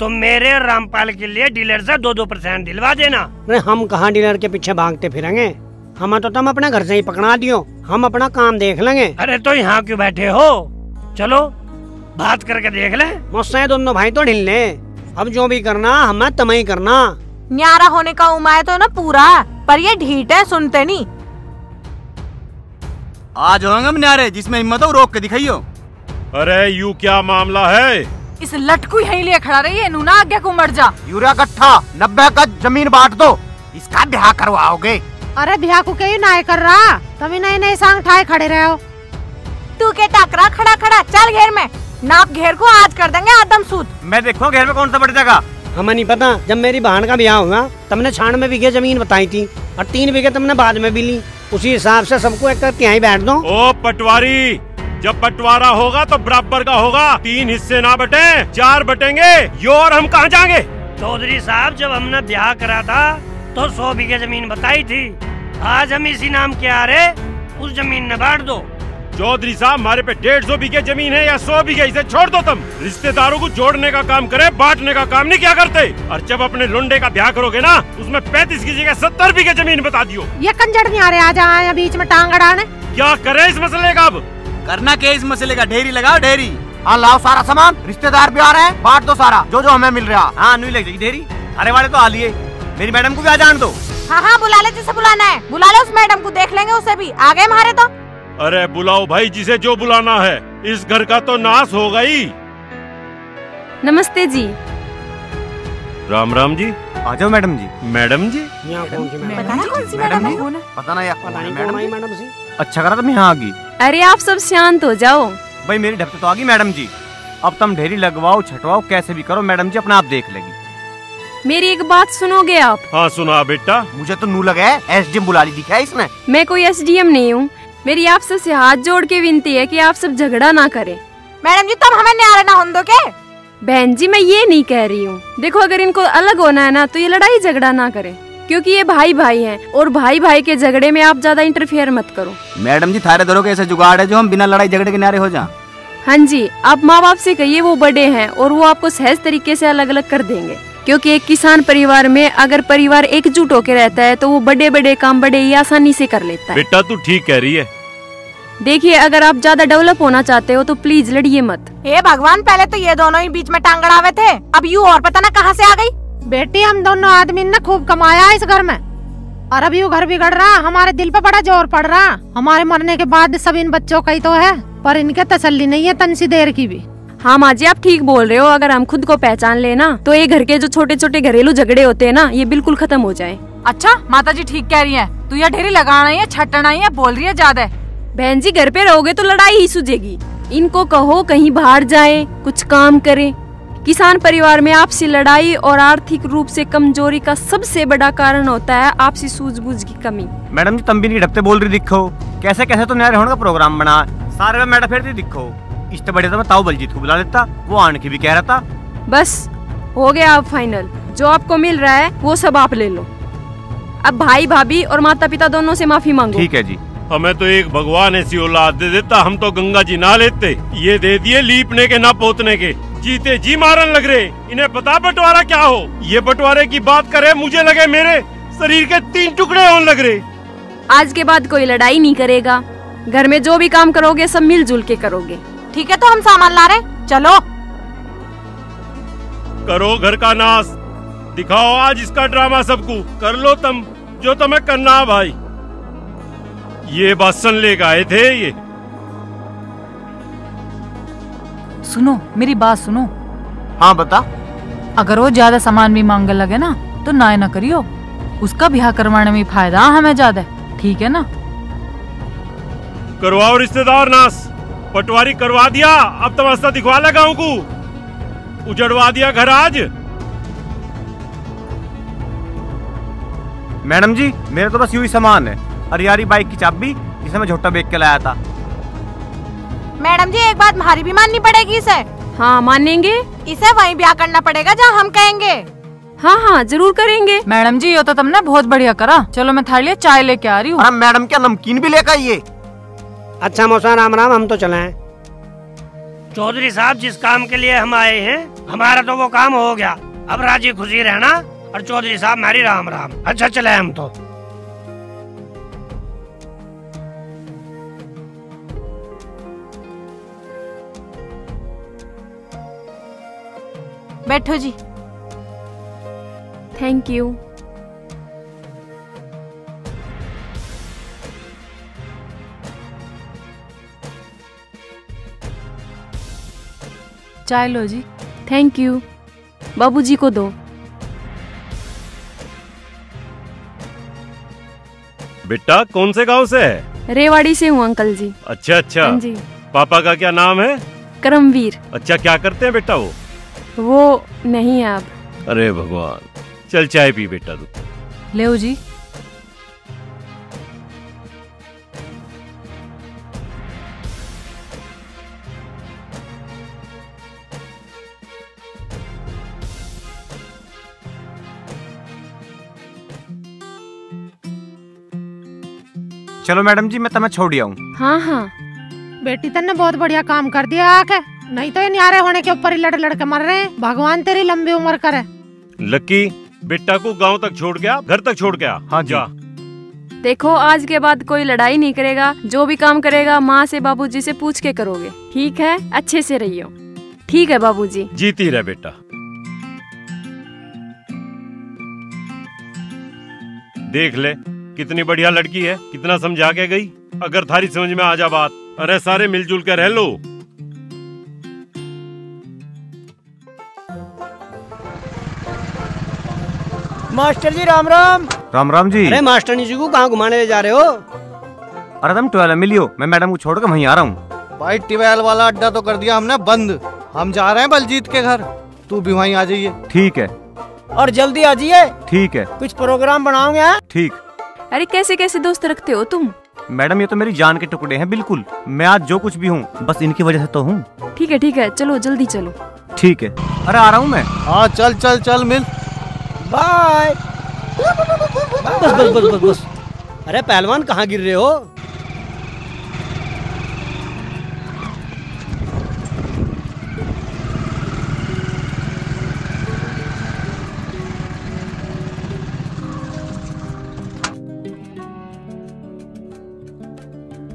K: तो मेरे और रामपाल के लिए डीलर से 2% दिलवा देना।
O: अरे हम कहाँ डीलर के पीछे भागते फिरेंगे, हमें तो तुम अपने घर से ही पकड़ा दियो, हम अपना काम देख लेंगे।
K: अरे तो यहाँ क्यों बैठे हो, चलो बात करके देख ले।
O: मुझसे दोनों भाई तो ढिल ले, अब जो भी करना हमें तम ही करना।
D: न्यारा होने का उमाय तो ना पूरा, पर ये ढीठ है, सुनते नहीं।
B: आज होंगे हम न्यारे, जिसमें हिम्मत हो रोक के दिखाइयो।
L: अरे यू क्या मामला है?
E: इस लटकू यहीं लिए खड़ा रही है, नूना आगे को मर जा।
C: यूरिया गट्ठा 90 गज जमीन बांट दो, इसका ब्याह करवाओगे।
M: अरे ब्याह को क्यों ना कर रहा, तभी नए नए सांग ठाए खड़े रहे हो।
D: तू के टकरा खड़ा खड़ा चल घेर में, नाप घेर को आज कर देंगे आदम सूद।
A: मैं देखो घेर में कौन सा बढ़ जाएगा।
O: हमें नहीं पता, जब मेरी बहन का ब्याह हुआ तुमने 96 बीघे जमीन बताई थी और 3 बीघे तुमने बाद में भी ली, उसी हिसाब से सबको एक तिहाई बैठ दो।
L: ओ पटवारी, जब बंटवारा होगा तो बराबर का होगा, 3 हिस्से ना बटे 4 बटेंगे। यो और हम कहाँ जाएंगे?
K: चौधरी साहब, जब हमने ब्याह करा था तो 100 बीघे जमीन बताई थी, आज हम इसी नाम के आ रहे, उस जमीन ने बांट दो।
L: चौधरी साहब, हमारे पे 150 बीघे जमीन है या 100 बीघे, इसे छोड़ दो। तुम रिश्तेदारों को जोड़ने का काम करे, बांटने का काम नहीं क्या करते। और जब अपने लुंडे का ब्याह करोगे ना, उसमें 35 की जगह 70 बीघे जमीन बता दियो।
M: ये कंजड़ नहीं आ रहे, आज आए बीच में टांग अड़ाने।
L: क्या करे इस मसले का? अब
B: करना क्या इस मसले का? ढेरी लगाओ ढेरी।
C: हाँ लाओ सारा सामान, रिश्तेदार भी आ रहे हैं, बांट दो सारा जो जो हमें मिल रहा।
A: हाँ नहीं लग जाएगी ढेरी। अरे वाले तो आ लिए, मेरी मैडम को भी आ जान दो।
D: हाँ हाँ बुला ले, जिसे बुलाना है बुला ले, उस मैडम को देख लेंगे, उसे भी आ गए हमारे तो।
L: अरे बुलाओ भाई, जिसे जो बुलाना है, इस घर का तो नाश हो गई।
J: नमस्ते जी।
L: राम राम जी।
A: आ जाओ मैडम जी।
L: मैडम जी?
C: पता नहीं
O: मैडम जी।
A: अच्छा करा तुम यहाँ आ गई।
J: अरे आप सब शांत हो जाओ।
A: भाई मेरी ढपते तो आ गई मैडम जी, अब तुम ढेरी लगवाओ छटवाओ कैसे भी करो, मैडम जी अपना आप देख लेगी।
J: मेरी एक बात सुनोगे आप?
L: हाँ सुना बेटा।
C: मुझे तो नू लगा है एसडीएम बुला ली दिखा है इसने।
J: मैं कोई एसडीएम नहीं हूँ, मेरी आप सबसे हाथ जोड़ के विनती है कि आप सब झगड़ा ना करें।
D: मैडम जी तुम हमें न्यारे ना होने दो के?
J: बहन जी मैं ये नहीं कह रही हूँ, देखो अगर इनको अलग होना है ना तो ये लड़ाई झगड़ा ना करें, क्योंकि ये भाई भाई हैं और भाई भाई के झगड़े में आप ज्यादा इंटरफेयर मत करो।
B: मैडम जी थारे दरों के ऐसा जुगाड़ है जो हम बिना लड़ाई झगड़े के नारे हो जाएं।
J: हाँ जी, आप माँ बाप से कहिए, वो बड़े हैं और वो आपको सहज तरीके से अलग अलग कर देंगे, क्योंकि एक किसान परिवार में अगर परिवार एकजुट होकर रहता है तो वो बड़े बड़े काम बड़े ही आसानी से कर लेता है।
L: बेटा तू ठीक कह रही है।
J: देखिए अगर आप ज्यादा डेवलप होना चाहते हो तो प्लीज लड़िए मत।
D: हे भगवान, पहले तो ये दोनों ही बीच में टांग अड़ावे थे, अब यू और पता ना कहाँ से आ गई।
M: बेटी हम दोनों आदमी ने खूब कमाया इस घर में, और अब यू घर बिगड़ रहा, हमारे दिल पे बड़ा जोर पड़ रहा। हमारे मरने के बाद सब इन बच्चों का ही तो है, पर इनके तसल्ली नहीं है तन सी देर की भी।
J: हाँ माँ जी आप ठीक बोल रहे हो, अगर हम खुद को पहचान लेना तो ये घर के जो छोटे छोटे घरेलू झगड़े होते हैं ना, ये बिल्कुल खत्म हो जाए।
E: अच्छा माता जी ठीक कह रही है, तू यह ढेरी लगाना ही है, छटना ही है, बोल रही है ज्यादा।
J: बहन जी घर पे रहोगे तो लड़ाई ही सूझेगी, इनको कहो कहीं बाहर जाए, कुछ काम करे। किसान परिवार में आपसी लड़ाई और आर्थिक रूप से कमजोरी का सबसे बड़ा कारण होता है आपसी सूझबूझ की कमी।
A: मैडम जी तुम भी नहीं ढपते बोल रही दिखो, कैसे कैसे तो न्यारे होने का प्रोग्राम बना, सारे में मैडम फिर दिखो। इससे बड़े तो मैं ताऊ बलजीत को बुला लेता, वो आने की भी कह रहा था।
J: बस हो गया अब फाइनल, जो आपको मिल रहा है वो सब आप ले लो। अब भाई भाभी और माता पिता दोनों से माफी मांगो।
L: ठीक है जी। हमें तो एक भगवान ऐसी औलाद दे देता, हम तो गंगा जी ना लेते, ये दे दिए लीपने के ना पोतने के, जीते जी मारन लग रहे। इन्हें पता बंटवारा क्या हो, ये बंटवारे की बात करे मुझे लगे मेरे शरीर के 3 टुकड़े होने लग रहे।
J: आज के बाद कोई लड़ाई नहीं करेगा, घर में जो भी काम करोगे सब मिलजुल के करोगे।
D: ठीक है तो हम सामान ला रहे, चलो।
L: करो घर का नाश, दिखाओ आज इसका ड्रामा सबको, कर लो तुम जो तुम्हें करना है भाई। ये बात सुन ले आए थे ये।
E: सुनो मेरी बात सुनो।
C: हाँ बता।
E: अगर वो ज्यादा सामान भी मांगने लगे ना तो ना करियो, उसका ब्याह करवाने में फायदा हमें ज्यादा, ठीक है ना?
L: करवाओ रिश्तेदार नाश, पटवारी करवा दिया, अब तमाशा दिखवा लगा गाँव को, उजड़वा दिया घर आज।
A: मैडम जी मेरा तो बस यूं ही सामान है, अरे यारी बाइक की चाबी जिसे मैं झोटा बेच के लाया था।
D: मैडम जी एक बात हमारी भी माननी पड़ेगी इसे।
J: हाँ मानेंगे।
D: इसे वहीं ब्याह करना पड़ेगा जहाँ हम कहेंगे।
J: हाँ हाँ जरूर करेंगे।
E: मैडम जी ये तो तुमने बहुत बढ़िया करा। चलो मैं थाली लिए चाय लेके आ रही हूँ।
C: मैडम क्या नमकीन भी लेकर आइए।
O: अच्छा मौसा राम राम, हम तो चले हैं।
K: चौधरी साहब जिस काम के लिए हम आए हैं हमारा तो वो काम हो गया, अब राजी खुशी रहना। और चौधरी साहब हमारी राम राम। अच्छा चले हम तो।
D: बैठो जी।
J: Thank you.
E: चाय लो जी।
J: Thank you. बाबूजी को दो।
L: बेटा कौन से गांव से है?
J: रेवाड़ी से हूँ अंकल जी।
L: अच्छा अच्छा।
J: हाँ जी।
L: पापा का क्या नाम है?
J: करमवीर।
L: अच्छा क्या करते हैं बेटा वो?
J: वो नहीं है अब।
L: अरे भगवान, चल चाय पी बेटा तू।
E: ले जी।
A: चलो मैडम जी मैं तुम्हें छोड़ आऊँ।
J: हाँ हाँ
M: बेटी तन्ने बहुत बढ़िया काम कर दिया आके, नहीं तो ये न्यारे होने के ऊपर ही लड़ लड़ के मर रहे हैं। भगवान तेरी लंबी उम्र करे।
L: लक्की बेटा को गांव तक छोड़ गया, घर तक छोड़ गया। हाँ जा।
J: देखो आज के बाद कोई लड़ाई नहीं करेगा, जो भी काम करेगा माँ से बाबूजी से पूछ के करोगे, ठीक है? अच्छे से रहियो। ठीक है बाबूजी।
L: जीती रहे बेटा। देख ले कितनी बढ़िया लड़की है, कितना समझा के गई। अगर थारी समझ में आ जा बात, अरे सारे मिलजुल कर रह लो।
O: मास्टर जी राम राम।
A: राम राम जी।
O: अरे मास्टरनी जी को कहाँ घुमाने ले जा रहे हो?
A: अरे तुम 12 मिलियो, मैं मैडम को छोड़ के वहीं आ रहा हूँ।
N: भाई टिवेल वाला अड्डा तो कर दिया हमने बंद, हम जा रहे हैं बलजीत के घर, तू भी वहीं आ जाइए।
A: ठीक है।
O: और जल्दी आ जाइए।
A: ठीक है।
O: कुछ प्रोग्राम बनाओगे? हाँ?
A: ठीक।
J: अरे कैसे कैसे दोस्त रखते हो तुम?
A: मैडम ये तो मेरी जान के टुकड़े हैं बिल्कुल। मैं आज जो कुछ भी हूँ बस इनकी वजह से तो हूँ।
J: ठीक है चलो जल्दी चलो।
A: ठीक है। अरे आ रहा हूँ मैं।
N: हाँ चल चल चल मिल।
O: बाय। बस बस बस बस बस। अरे पहलवान कहाँ गिर रहे हो?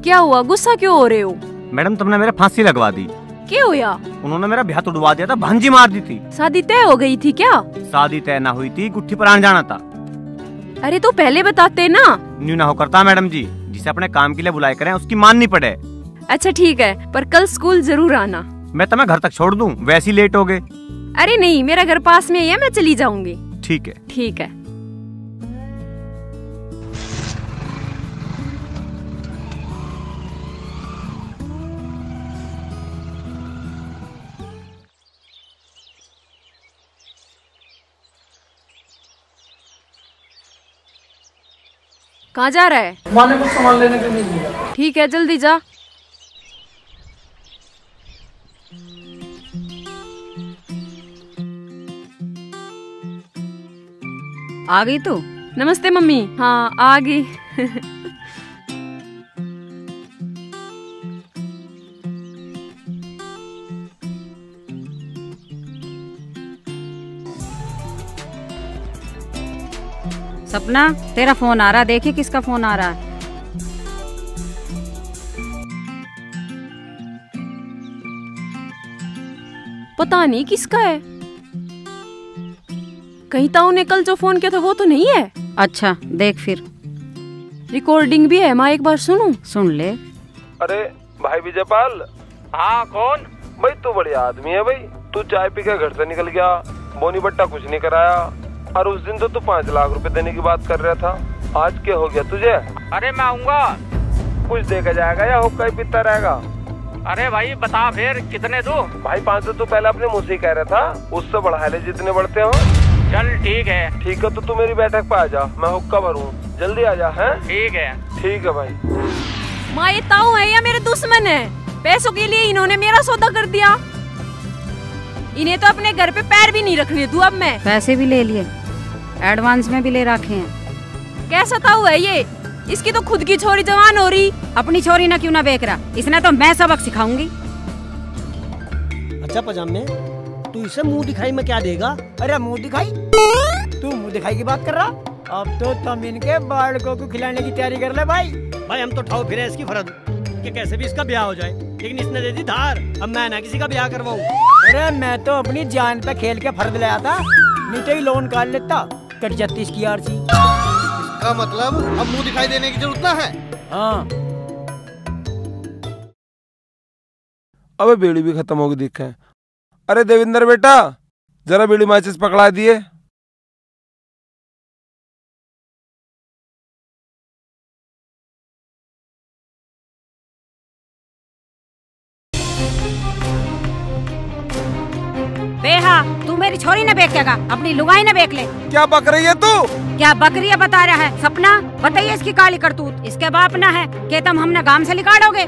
J: क्या हुआ, गुस्सा क्यों हो रहे हो?
A: मैडम तुमने मेरे फांसी लगवा दी।
J: क्या हुआ?
A: उन्होंने मेरा ब्याह तोड़वा दिया था, भांजी मार दी थी।
J: शादी तय हो गई थी क्या?
A: शादी तय ना हुई थी, गुट्ठी पर आने जाना था।
J: अरे तो पहले बताते ना।
A: न्यू ना हो करता मैडम जी, जिसे अपने काम के लिए बुलाए करें उसकी माननी पड़े।
J: अच्छा ठीक है, पर कल स्कूल जरूर आना।
A: मैं तुम्हें घर तक छोड़ दूं, वैसे ही लेट हो गए।
J: अरे नहीं, मेरा घर पास में ही है, मैं चली जाऊंगी।
A: ठीक है।
J: ठीक है। कहाँ जा रहा है?
Q: माने को सामान लेने के लिए।
J: ठीक है जल्दी जा।
H: आ गई तू?
J: नमस्ते मम्मी। हाँ आ गई।
H: सपना तेरा फोन आ रहा, देखी किसका फोन आ रहा है।
J: पता नहीं किसका है। कहीं ताऊ ने कल जो फोन किया था वो तो नहीं है।
H: अच्छा देख फिर।
J: रिकॉर्डिंग भी है, माँ एक बार सुनूं?
H: सुन ले।
F: अरे भाई विजयपाल।
G: हाँ कौन?
F: भाई तू बढ़िया आदमी है भाई, तू चाय पी के घर से निकल गया, बोनी बट्टा कुछ नहीं कराया, और उस दिन तो तू 5 लाख रुपए देने की बात कर रहा था। आज क्या हो गया तुझे?
G: अरे मैं आऊंगा।
F: कुछ देखा जाएगा या हुक्का ही पीता रहेगा?
G: अरे भाई बता फिर कितने दो?
F: भाई 500 तू पहले अपने मुँह से कह रहा था, उससे बढ़ा ले जितने बढ़ते हो।
G: चल ठीक है।
F: ठीक है तो तू मेरी बैठक पे आ जा, मैं हुक्का भरूं, जल्दी आ जा। है
G: ठीक है।
F: ठीक है भाई।
J: माँ ये ताऊ है या मेरे दुश्मन है? पैसों के लिए इन्होंने मेरा सौदा कर दिया। इन्हें तो अपने घर पे पैर भी नहीं रखने दूं अब मैं।
H: पैसे भी ले लिए, एडवांस में भी ले रखे हैं।
J: कैसा ताऊ है ये? इसकी तो खुद की छोरी जवान हो रही।
H: अपनी छोरी ना क्यों ना बेच रहा, इसने तो मैं सबक सिखाऊंगी।
O: अच्छा पजामे, तू इसे मुंह दिखाई में क्या देगा? अरे मुंह दिखाई? तू मुंह दिखाई की बात कर रहा? अब तो तुम इनके बालकों को खिलाने की तैयारी कर ले भाई। भाई हम तो ठाव फिरे इसकी फरद कि कैसे भी इसका ब्याह हो जाए, लेकिन इसने दे दी धार। अब मैं ना किसी का ब्याह करवाऊं। अरे मैं तो अपनी जान पे खेल के फर्द लाया था, नहीं तो ही लोन काट लेता, कट जाती इसकी आरसी।
N: इसका मतलब अब मुंह दिखाई देने की जरूरत ना है।
O: हाँ।
F: अबे बीड़ी भी खत्म होगी दिख है। अरे देविंदर बेटा, जरा बीड़ी माचिस पकड़ा दिए।
H: बेहा, तू मेरी छोरी न बेचेगा, अपनी लुगाई न बेच ले।
F: क्या बक रही है तू?
H: क्या बकरिया बता रहा है? सपना बताइए इसकी काली करतूत। इसके बाप ना है कि तुम हमने गांव से निकालोगे।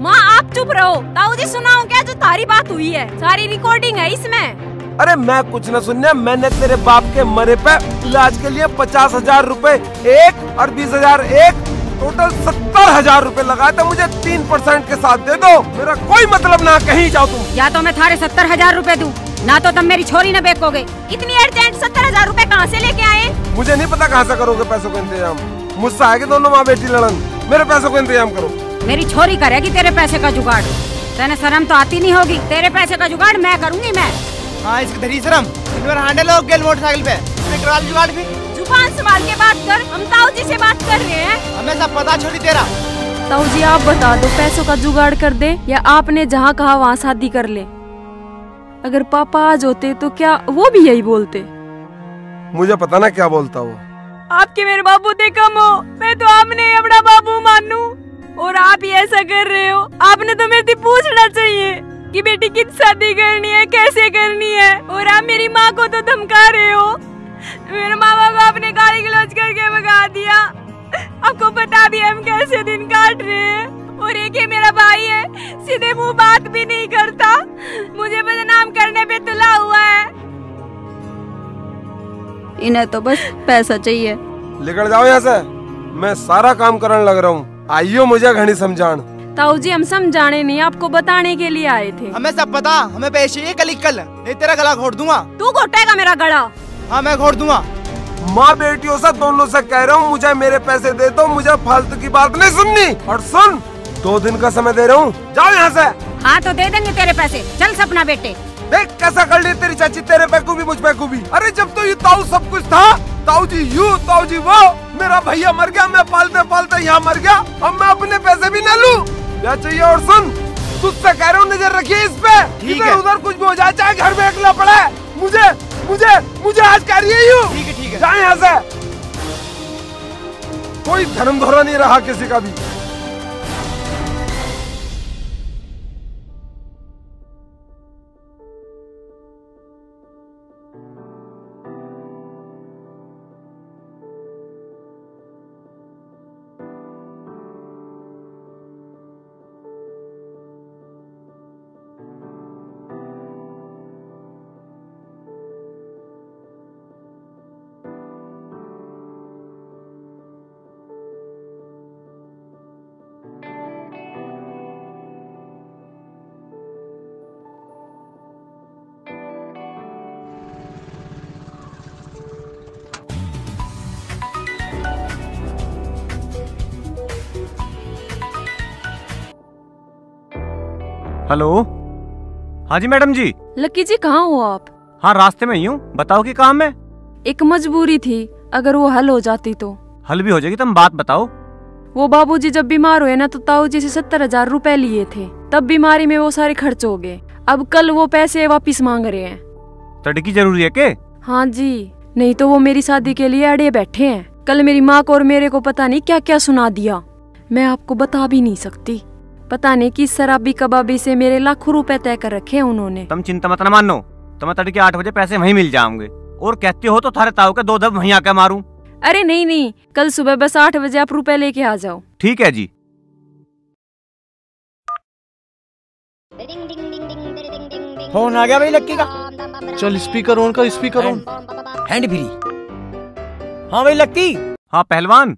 J: माँ आप चुप रहो, ताऊ जी सुनाओ क्या जो तारी बात हुई है, सारी रिकॉर्डिंग है इसमें।
F: अरे मैं कुछ न सुनने, मैंने तेरे बाप के मरे पे इलाज के लिए 50,000 रुपए एक और 20,000 एक, टोटल 70,000 रुपए लगाए थे। मुझे 3% के साथ दे दो, मेरा कोई मतलब ना, कहीं जाओ तुम।
H: या तो मैं थारे 70,000 रुपए दूं, ना तो तुम मेरी छोरी न बेचोगे।
J: इतनी अर्जेंट 70,000 रुपए कहाँ से लेके आए?
F: मुझे नहीं पता कहाँ से करोगे पैसों का इंतजाम। मुझसे आगे दोनों माँ बेटी लड़न, मेरे पैसों का इंतजाम करो।
H: मेरी छोरी करेगी तेरे पैसे का जुगाड़। तेने शर्म तो आती नहीं होगी, तेरे पैसे का जुगाड़ मैं करूंगी। मैं
N: हाँ इसकी धरी शर्म, हैंडल हो गेल मोटरसाइकिल पे जुगाड़ भी।
J: जुबान संभाल के बात कर, हम ताऊ जी से बात कर रहे हैं।
N: हमें सब पता छोड़ी तेरा।
J: ताऊ जी आप बता दो, पैसों का जुगाड़ कर दे या आपने जहाँ कहा वहाँ शादी कर ले। अगर पापा आज होते तो क्या वो भी यही बोलते?
F: मुझे पता ना क्या बोलता वो।
J: आपके मेरे बाबू थे कम हो, मैं तो आपने अपना बाबू मानू और आप ही ऐसा कर रहे हो। आपने तो मेरे से पूछना चाहिए कि बेटी किस शादी करनी है, कैसे करनी है, और आप मेरी माँ को तो धमका रहे हो। मेरे मामा को आपने गाली गलौज करके भगा दिया। आपको पता भी हम कैसे दिन काट रहे हैं। और एक ही मेरा भाई है, सीधे मुंह बात भी नहीं करता, मुझे बदनाम करने पे तुला हुआ है।
H: इन्हें तो बस पैसा चाहिए।
F: लेकर जाओ यहाँ से, मैं सारा काम करने लग रहा हूँ। आइयो मुझे घनी समझान।
J: ताऊ जी हम समझाने नहीं, आपको बताने के लिए आए थे।
N: हमें सब पता, हमें पैसे चाहिए कल, नहीं तेरा गला घोट दूंगा।
J: तू घोटेगा मेरा गला?
N: हाँ मैं घोट दूंगा।
F: माँ बेटियों से दोनों से कह रहा हूँ, मुझे मेरे पैसे दे दो, मुझे फालतू की बात नहीं सुननी। और सुन, 2 दिन का समय दे रहा हूँ, जाओ यहाँ से।
H: हाँ तो दे देंगे तेरे पैसे, चल सपना बेटे।
F: देख कैसा कर ली तेरी चाची, तेरे पे को भी मुझ पे को भी। अरे जब तो ये ताऊ सब कुछ था, ताऊ जी यूं ताऊ जी वो, मेरा भैया मर गया, मैं पालते पालते यहाँ मर गया, अब मैं अपने पैसे भी न लूं। क्या चाहिए? और सुन, तुझसे कह रहा हूँ नजर रखिए इस पे, इधर उधर कुछ भी हो जाए, चाहे घर में अकेला पड़े, मुझे मुझे मुझे आज कह रही है यूं। ठीक है जाए यहाँ से। कोई धर्म धोरा नहीं रहा किसी का भी।
A: हेलो। हाँ जी मैडम जी।
J: लक्की जी कहाँ हो आप?
A: हाँ रास्ते में ही हूँ, बताओ कि काम है।
J: एक मजबूरी थी, अगर वो हल हो जाती तो।
A: हल भी हो जाएगी, तुम बात बताओ।
J: वो बाबूजी जब बीमार हुए ना तो ताऊ जी से 70,000 रुपए लिए थे, तब बीमारी में वो सारे खर्च हो गए। अब कल वो पैसे वापिस मांग रहे हैं।
A: तड़की जरूरी है के?
J: हाँ जी, नहीं तो वो मेरी शादी के लिए अड़े बैठे हैं। कल मेरी माँ को और मेरे को पता नहीं क्या क्या सुना दिया, मैं आपको बता भी नहीं सकती। पता नहीं किस शराबी कबाबी से मेरे लाखों रुपए तय कर रखे हैं उन्होंने।
A: तुम चिंता मत न मानो, तुम्हें तड़के 8 बजे पैसे वहीं मिल जाएंगे। और कहते हो तो थारे ताऊ के 2 दब वहीं आके मारूं।
J: अरे नहीं नहीं, कल सुबह बस 8 बजे आप रुपए लेके आ जाओ।
A: ठीक है जी।
O: फोन आ गया भाई लक्की का।
N: चल स्पीकर ऑन कर, स्पीकर ऑन।
O: Hand free. हाँ भाई लक्की।
A: हाँ पहलवान,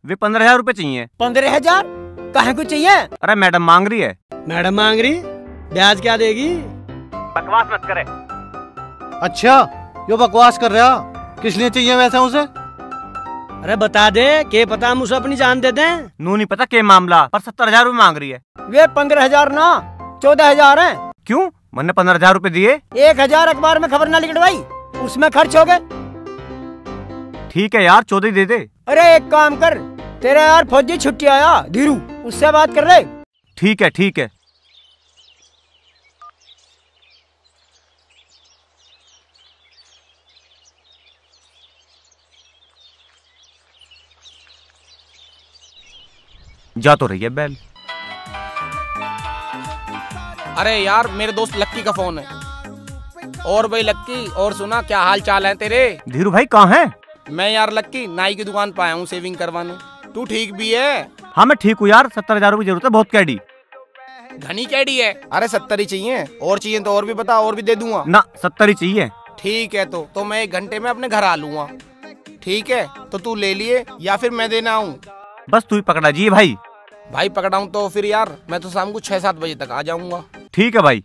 A: वे 15,000 रुपए चाहिए।
O: 15,000? कहाँ को चाहिए?
A: अरे मैडम मांग रही है।
O: मैडम मांग रही? ब्याज क्या देगी?
A: बकवास मत करे।
N: अच्छा, यो बकवास कर रहा, किस लिए चाहिए वैसे उसे?
O: अरे बता दे, के पता हम उसे अपनी जान दे दें।
A: नू नहीं पता के मामला, पर 70,000 रुपए मांग रही है।
O: वे 15,000 ना 14,000 है।
A: क्यों? मैंने 15,000 रुपए दिए।
O: 1,000 अखबार में खबर ना लिखवाई, उसमें खर्च हो गए।
A: ठीक है यार, 14 दे दे।
O: अरे एक काम कर, तेरा यार फौजी छुट्टी आया धीरू, उससे बात कर ले।
A: ठीक है ठीक है। जा तो रही है बैल।
R: अरे यार मेरे दोस्त लक्की का फोन है। और भाई लक्की, और सुना क्या हाल चाल है तेरे?
A: धीरू भाई कहाँ है?
R: मैं यार लक्की नाई की दुकान पे आया हूँ सेविंग करवाने। तू ठीक भी है?
A: हाँ मैं ठीक हूँ यार, 70,000 रुपए जरूरत है, बहुत कैडी।
R: घनी कैडी है? अरे 70 ही चाहिए, और चाहिए तो और भी बता, और भी दे दूंगा।
A: ना 70 ही चाहिए।
R: ठीक है तो मैं 1 घंटे में अपने घर आ लूंगा। ठीक है तो तू ले लिए या फिर मैं देना आऊँ?
A: बस तू ही पकड़ा जी भाई।
R: भाई पकड़ाऊँ तो फिर यार मैं तो शाम को 6-7 बजे तक आ जाऊंगा।
A: ठीक है भाई।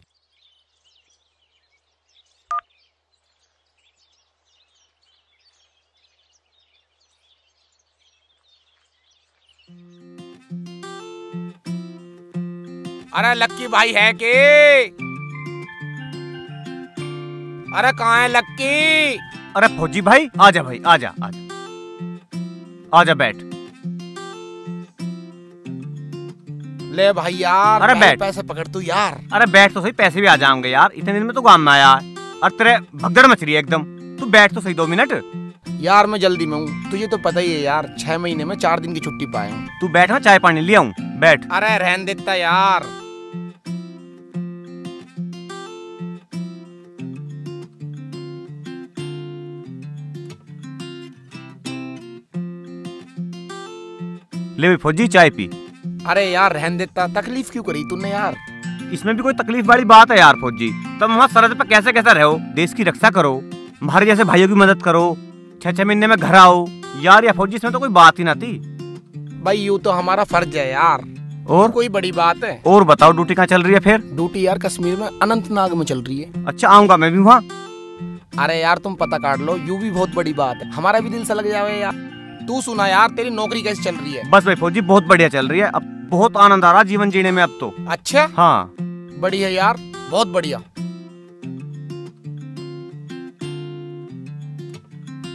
R: अरे लक्की भाई है के? अरे कहाँ है लक्की?
A: अरे फौजी भाई आजा भाई, आजा आजा आजा, बैठ।
R: ले भाई यार,
A: अरे बैठ।
R: पैसे पकड़ तू यार।
A: अरे बैठ तो सही, पैसे भी आ जाएंगे यार, इतने दिन में तो गांव में आया है और तेरे भगदड़ मच रही है एकदम। तू बैठ तो सही 2 मिनट।
R: यार मैं जल्दी में हूँ, तुझे तो पता ही है यार, 6 महीने में 4 दिन की छुट्टी पाए हूँ।
A: तू बैठ, मैं चाय पानी ले आऊं, बैठ।
R: अरे रहन देता यार।
A: ले फौजी चाय पी।
R: अरे यार रहन देता, तकलीफ क्यों करी तूने यार?
A: इसमें भी कोई तकलीफ वाली बात है यार फौजी? तुम वहाँ सरहद पर कैसे कैसे रहो, देश की रक्षा करो, हमारे जैसे भाइयों की मदद करो, 6-6 महीने में घर आओ यार। या फौजी इसमें तो कोई बात ही ना थी।
R: भाई यूँ तो हमारा फर्ज है यार,
A: और
R: कोई बड़ी बात है?
A: और बताओ, ड्यूटी कहाँ चल रही है फिर?
R: ड्यूटी यार कश्मीर में अनंतनाग में चल रही है।
A: अच्छा आऊंगा मैं भी वहाँ।
R: अरे यार तुम पता काट लो, यूँ भी बहुत बड़ी बात है, हमारा भी दिल सा लग जावे यार। तू सुना यार, तेरी नौकरी कैसी चल रही है?
A: बस भाई फौजी बहुत बढ़िया चल रही है, अब बहुत आनंद आ रहा जीवन जीने में अब तो।
R: अच्छा
A: हाँ
R: बढ़िया यार, बहुत बढ़िया।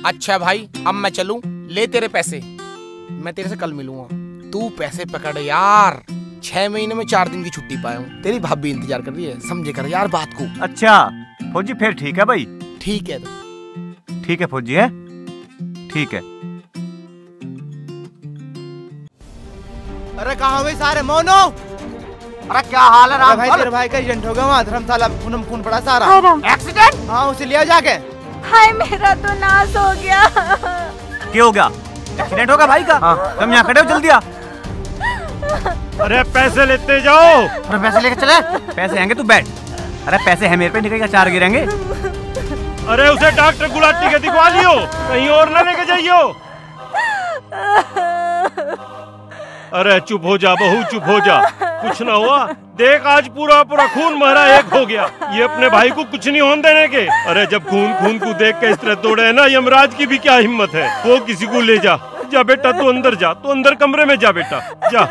R: अच्छा भाई अब मैं चलूं, ले तेरे पैसे, मैं तेरे से कल मिलूंगा। तू पैसे पकड़ यार, 6 महीने में 4 दिन की छुट्टी पाया हूँ, तेरी भाभी इंतजार कर रही है, समझे कर यार बात को।
A: अच्छा फौजी फिर ठीक है भाई।
R: ठीक है तो
A: ठीक है फौजी, है ठीक है।
C: अरे कहाँ हुए सारे मोनो? अरे क्या हाल है राम?
S: भाई तेरे भाई का एजेंट हो गया वहाँ धर्मशाला, खून पड़ा सारा।
C: एक्सीडेंट?
S: हाँ उसे लिया जाके।
D: हाय मेरा तो नाश हो गया।
A: क्या हो गया? एक्सीडेंट होगा भाई का? हाँ। तुम यहाँ खड़े हो, जल्दी आ।
L: अरे पैसे लेते जाओ।
A: अरे पैसे लेके चले? पैसे आएंगे, तू बैठ। अरे पैसे है मेरे पे, निकल 4 गिरेंगे।
L: अरे उसे डॉक्टर गुलाटी के दिखवा लियो, कहीं और ना लेके जाइयो। अरे चुप हो जा बहू, चुप हो जा, कुछ ना हुआ। देख आज पूरा खून महरा एक हो गया, ये अपने भाई को कुछ नहीं होने देने के। अरे जब खून को देख के इस तरह तोड़े है ना, यमराज की भी क्या हिम्मत है, वो किसी को ले जा। जा बेटा तू अंदर जा, तू अंदर कमरे में जा बेटा, जा।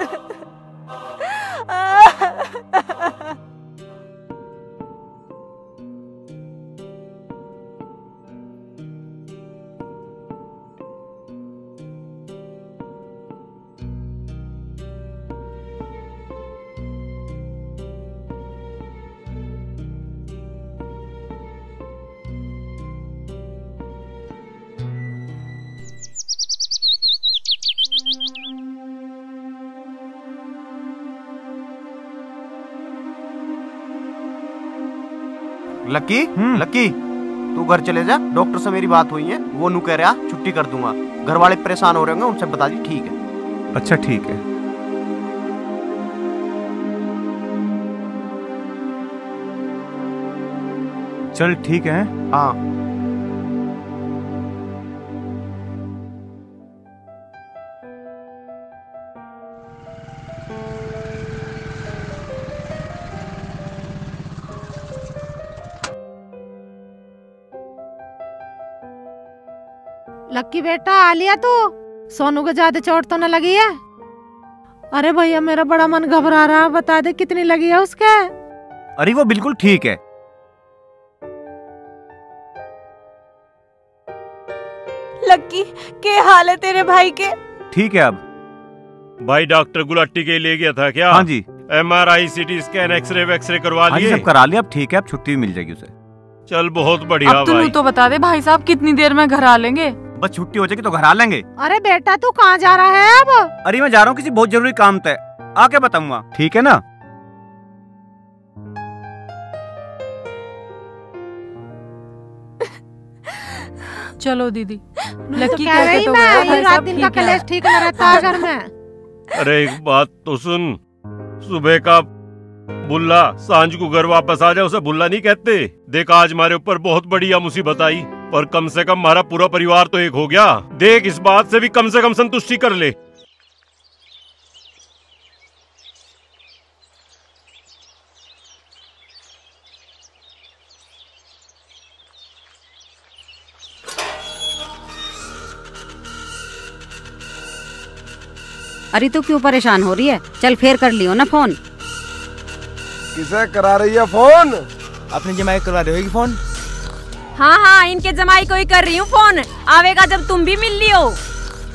C: लक्की, लक्की तू घर चले जा, डॉक्टर से मेरी बात हुई है, वो नू कह रहा छुट्टी कर दूंगा। घर वाले परेशान हो रहे होंगे, उनसे बता दी। ठीक है।
A: अच्छा ठीक है। चल ठीक है।
C: हाँ।
M: लक्की बेटा, आ लिया तू? सोनू को ज्यादा चोट तो न लगी है? अरे भैया मेरा बड़ा मन घबरा रहा, बता दे कितनी लगी है उसके?
A: अरे वो बिल्कुल ठीक है।
D: लक्की, के हाल है तेरे भाई के?
A: ठीक है अब।
L: भाई डॉक्टर गुलाटी के ले गया था क्या?
A: हाँ जी।
L: MRI CT स्कैन एक्सरे करवा लिए?
A: सब करा लिया, अब ठीक है, अब छुट्टी मिल जाएगी उसे।
L: चल बहुत बढ़िया
E: अब
L: भाई।
E: तो बता दे भाई साहब कितनी देर में घर आ लेंगे?
A: बस छुट्टी हो जाएगी तो घर आ लेंगे।
M: अरे बेटा तू कहाँ जा रहा है अब?
A: अरे मैं जा रहा हूँ किसी बहुत जरूरी काम तय, आके बताऊंगा, ठीक है ना?
E: चलो दीदी।
M: लक्की कह रही मैं, ये रात दिन का कलेश ठीक न रहता है घर में।
L: अरे एक बात तो सुन, सुबह का बुल्ला सांझ को घर वापस आ जाए उसे बुल्ला नहीं कहते। देख आज हमारे ऊपर बहुत बढ़िया मुसीबत आई, पर कम से कम हमारा पूरा परिवार तो एक हो गया। देख इस बात से भी कम से कम संतुष्टि कर ले।
H: अरे तू क्यों परेशान हो रही है? चल फेर कर लियो ना फोन।
F: किसे करा रही है फोन?
S: अपने जमाई करवा रही होगी फोन।
J: हाँ हाँ, इनके जमाई को ही कर रही हूँ फोन। आवेगा जब तुम भी मिल लियो।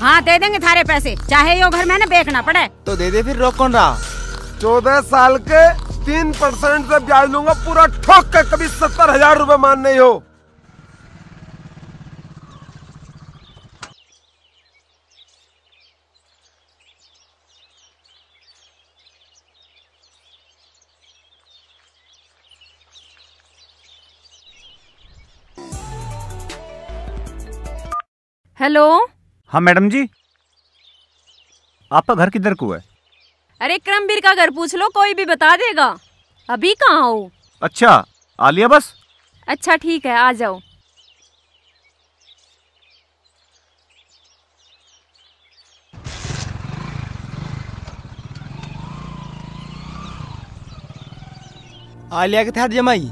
H: हाँ दे देंगे थारे पैसे, चाहे यो घर में ना बेचना पड़े।
S: तो दे दे, फिर रोक कौन रहा?
F: 14 साल के 3% से ब्याज लूंगा पूरा ठोक के, कभी 70,000 रुपए मान नहीं हो।
J: हेलो।
A: हाँ मैडम जी, आपका घर किधर को है?
J: अरे क्रमवीर का घर पूछ लो, कोई भी बता देगा। अभी कहाँ हो?
A: अच्छा आ लिया बस।
J: अच्छा ठीक है, आ जाओ।
S: आलिया के थार जमाई।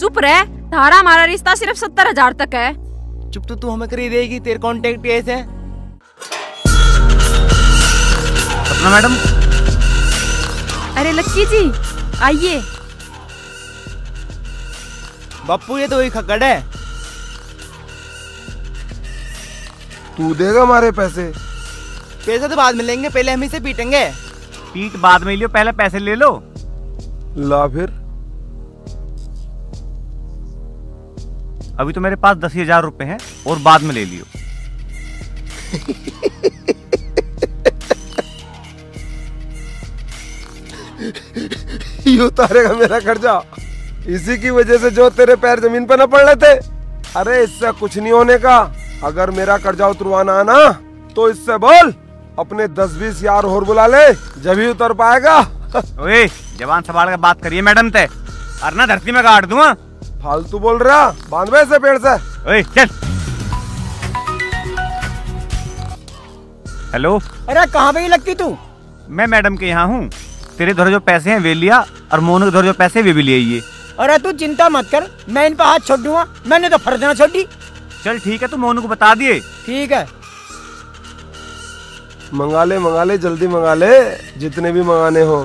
J: चुप रह, थारा हमारा रिश्ता सिर्फ 70,000 तक है।
S: चुप तो तू हमें कर ही देगी, तेरे कॉन्टेक्ट ऐसे।
A: सपना मैडम।
J: अरे लक्की जी आइए।
S: बापू ये तो वही खक्कड़ है।
F: तू देगा हमारे पैसे?
S: पैसे तो बाद में लेंगे, पहले हम इसे पीटेंगे।
A: पीट बाद में लियो, पहले पैसे ले लो।
F: ला फिर।
A: अभी तो मेरे पास 10,000 रुपए हैं और बाद में ले लियो।
F: यू उतारेगा मेरा खर्चा, इसी की वजह से जो तेरे पैर जमीन पे न पड़ रहे थे। अरे इससे कुछ नहीं होने का। अगर मेरा कर्जा उतरवाना है ना तो इससे बोल अपने 10-20 यार और बुला ले, जब ही उतर पाएगा।
A: ओए जवान संभाल कर बात करिए मैडम ते, अरना धरती में गाड़ दूंगा।
F: फालतू बोल रहा, बांध बे इसे पेड़ से।
A: ओए चल। हेलो।
O: अरे कहाँ पे लक्की तू?
A: मैं मैडम के यहाँ हूँ। तेरे धर जो पैसे हैं वे लिया और मोनू के धर जो पैसे वे भी ले आइए।
O: अरे तू चिंता मत कर, मैं इन पे हाथ छोड़ दूंगा। मैंने तो फर्ज ना छोड़ी।
A: चल ठीक है, तू मोनू को बता दिए।
O: ठीक है।
F: मंगा ले जल्दी मंगा ले, जितने भी मंगाने हो।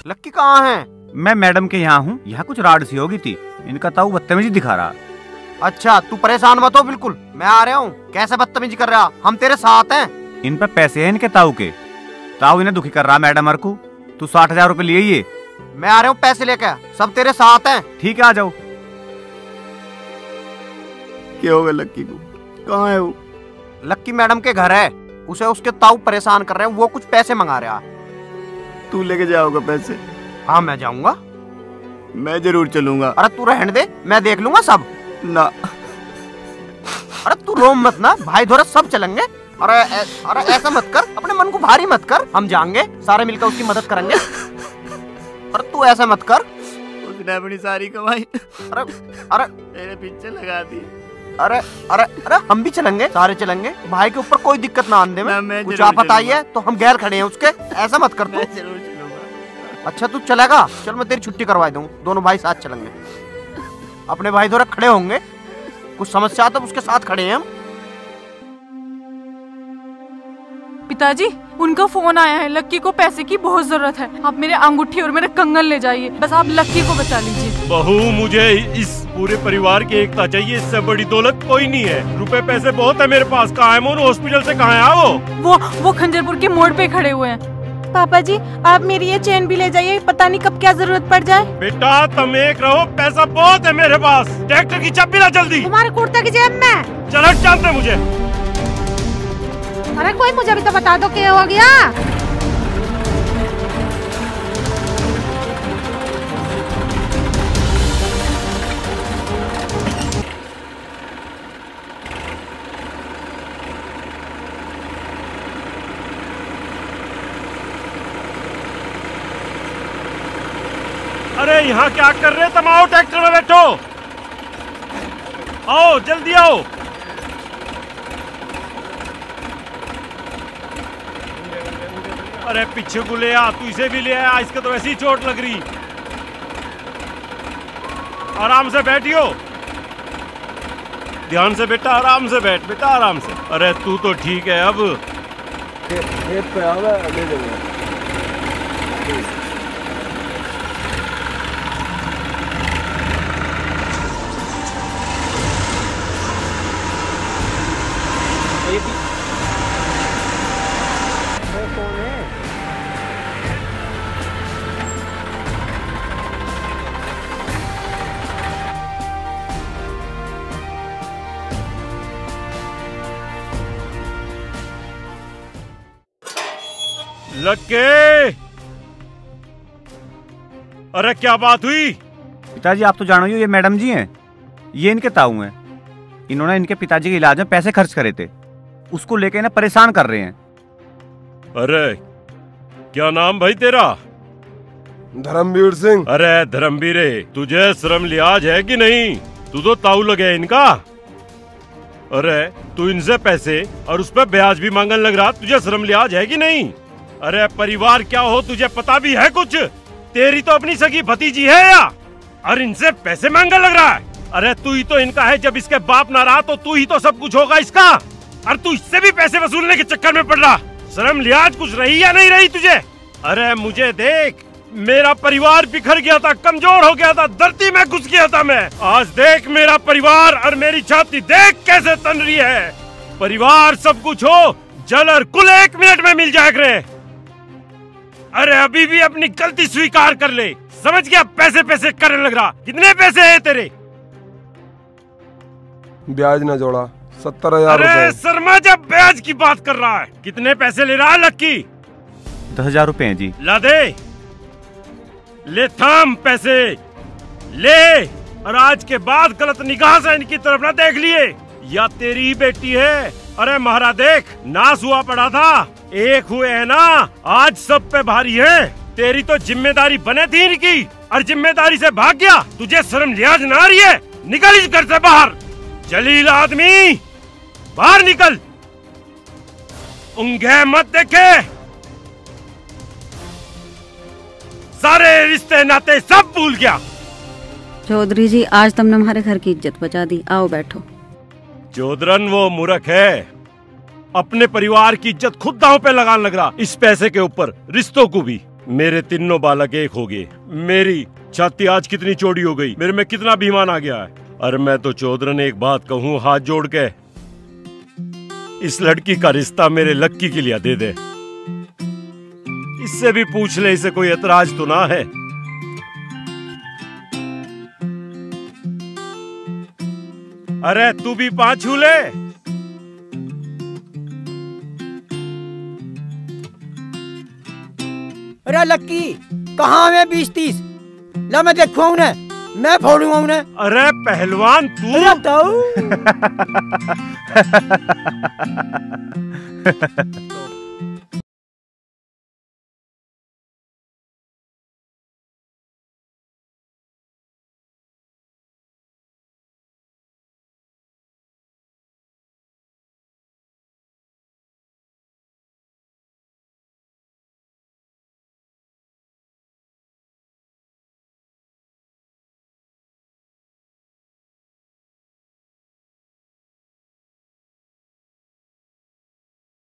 C: लक्की कहाँ है?
A: मैं मैडम के यहाँ हूँ। यहाँ कुछ राड सी होगी थी, इनका ताऊ बदतमीजी दिखा रहा।
C: अच्छा तू परेशान मत हो, बिल्कुल मैं आ रहा हूँ। कैसे बदतमीजी कर रहा? हम तेरे साथ हैं।
A: इन पे पैसे हैं इनके ताऊ के, ताऊ इन्हें दुखी कर रहा मैडम को। तू 60,000 रुपए लिए ये।
C: मैं आ रहा हूँ पैसे लेकर, सब तेरे साथ हैं।
A: ठीक है आ जाओ।
C: क्या हो गया लक्की को? कहाँ है वो? लक्की मैडम के घर है, उसे उसके ताऊ परेशान कर रहे हैं, वो कुछ पैसे मंगा रहा है।
S: तू लेके जाओगे पैसे?
C: हाँ मैं जाऊंगा।
B: मैं जरूर चलूंगा।
C: अरे तू रहने दे, मैं देख लूंगा सब।
B: ना
C: अरे तू रोम मत ना, भाई धोरा सब चलेंगे। अरे ऐसा मत कर, अपने मन को भारी मत कर, हम जाएंगे सारे मिलकर उसकी मदद करेंगे। अरे तू ऐसा मत कर।
B: उसने अपनी सारी कमाई
C: अरे
B: मेरे पीछे लगा दी।
C: अरे अरे अरे हम भी चलेंगे, सारे चलेंगे, भाई के ऊपर कोई दिक्कत ना आने में। कुछ आफत आई है तो हम गैर खड़े हैं उसके, ऐसा मत कर तू।
B: जरूर चलूंगा।
C: अच्छा तू चलेगा, चल मैं तेरी छुट्टी करवा दूँ, दोनों भाई साथ चलेंगे। अपने भाई थोड़ा खड़े होंगे, कुछ समस्या तो उसके साथ खड़े हैं हम।
E: पिताजी उनका फोन आया है, लक्की को पैसे की बहुत जरूरत है। आप मेरे अंगूठी और मेरे कंगन ले जाइए, बस आप लक्की को बचा लीजिए।
L: बहू मुझे इस पूरे परिवार की एकता चाहिए, इससे बड़ी दौलत कोई नहीं है। रुपए पैसे बहुत है मेरे पास। कहाँ है मोनू? हॉस्पिटल से कहाँ है
E: वो खंजरपुर के मोड़ पे खड़े हुए हैं।
D: पापा जी आप मेरी ये चेन भी ले जाइए, पता नहीं कब क्या जरूरत पड़ जाए।
L: बेटा तुम एक रहो, पैसा बहुत है मेरे पास। ट्रैक्टर की चाबी ला जल्दी।
M: तुम्हारे कुर्ते की जेब में।
L: चलो चलते मुझे।
M: अरे कोई मुझे भी तो बता दो क्या हो गया।
L: अरे यहाँ क्या कर रहे तुम? आओ ट्रैक्टर में बैठो, आओ जल्दी आओ। अरे पीछे को ले आ, तू इसे भी ले आ, इसके तो वैसी चोट लग रही। आराम से बैठियो, ध्यान से बेटा, आराम से बैठ बेटा, आराम से। अरे तू तो ठीक है अब।
F: खेत पे आवे ले जाऊंगा।
L: लक्के, अरे क्या बात हुई?
A: पिताजी आप तो जानो ही हो, ये मैडम जी हैं, ये इनके ताऊ हैं। इन्होंने इनके पिताजी के इलाज में पैसे खर्च करे थे, उसको लेके इन्हें परेशान कर रहे हैं।
L: अरे क्या नाम भाई तेरा?
F: धर्मवीर सिंह।
L: अरे धर्मवीर, तुझे शर्म लिहाज है कि नहीं? तू तो ताऊ लगे इनका। अरे तू इनसे पैसे और उस पर ब्याज भी मांगने लग रहा, तुझे शर्म लिहाज है कि नहीं? अरे परिवार क्या हो तुझे पता भी है कुछ? तेरी तो अपनी सगी भतीजी है या? और इनसे पैसे मांगने लग रहा है? अरे तू ही तो इनका है, जब इसके बाप ना रहा तो तू ही तो सब कुछ होगा इसका। और तू इससे भी पैसे वसूलने के चक्कर में पड़ रहा। शर्म लिहाज कुछ रही या नहीं रही तुझे? अरे मुझे देख, मेरा परिवार बिखर गया था, कमजोर हो गया था, धरती में घुस गया था मैं। आज देख मेरा परिवार और मेरी छाती देख कैसे तन रही है। परिवार सब कुछ हो, जल और कुल 1 मिनट में मिल जाए करे। अरे अभी भी अपनी गलती स्वीकार कर ले, समझ गया? पैसे पैसे करने लग रहा। कितने पैसे हैं तेरे?
F: ब्याज न जोड़ा 70,000
L: अरे शर्मा जब ब्याज की बात कर रहा है, कितने पैसे ले रहा है लक्की?
A: 10,000 रुपए हैं जी।
L: ला दे, ले थाम पैसे ले। और आज के बाद गलत निगाह से इनकी तरफ ना देख लिए, या तेरी ही बेटी है। अरे महाराज देख, नाश हुआ पड़ा था, एक हुए है ना, आज सब पे भारी है। तेरी तो जिम्मेदारी बने थी इनकी, और जिम्मेदारी से भाग गया। तुझे शर्म लिहाज ना आ रही है? निकल इस घर से बाहर, जलील आदमी, बाहर निकल। ऊँघे मत देखे, सारे रिश्ते नाते सब भूल गया।
H: चौधरी जी आज तुमने हमारे घर की इज्जत बचा दी, आओ बैठो।
L: चौधरन वो मूर्ख है, अपने परिवार की इज्जत खुद दांव पे लगाने लग रहा, इस पैसे के ऊपर रिश्तों को भी। मेरे तीनों बालक एक हो गए, मेरी छाती आज कितनी चौड़ी हो गई, मेरे में कितना अभिमान आ गया है। और मैं तो चौधरन एक बात कहूँ हाथ जोड़ के, इस लड़की का रिश्ता मेरे लक्की के लिए दे दे। इससे भी पूछ ले, इसे कोई एतराज तो ना है। अरे तू भी 5 छू ले।
O: अरे लक्की, कहाँ है 20-30? ला मैं देखूंगा उन्हें, मैं फोड़ूंगा उन्हें।
L: अरे पहलवान तू
O: तो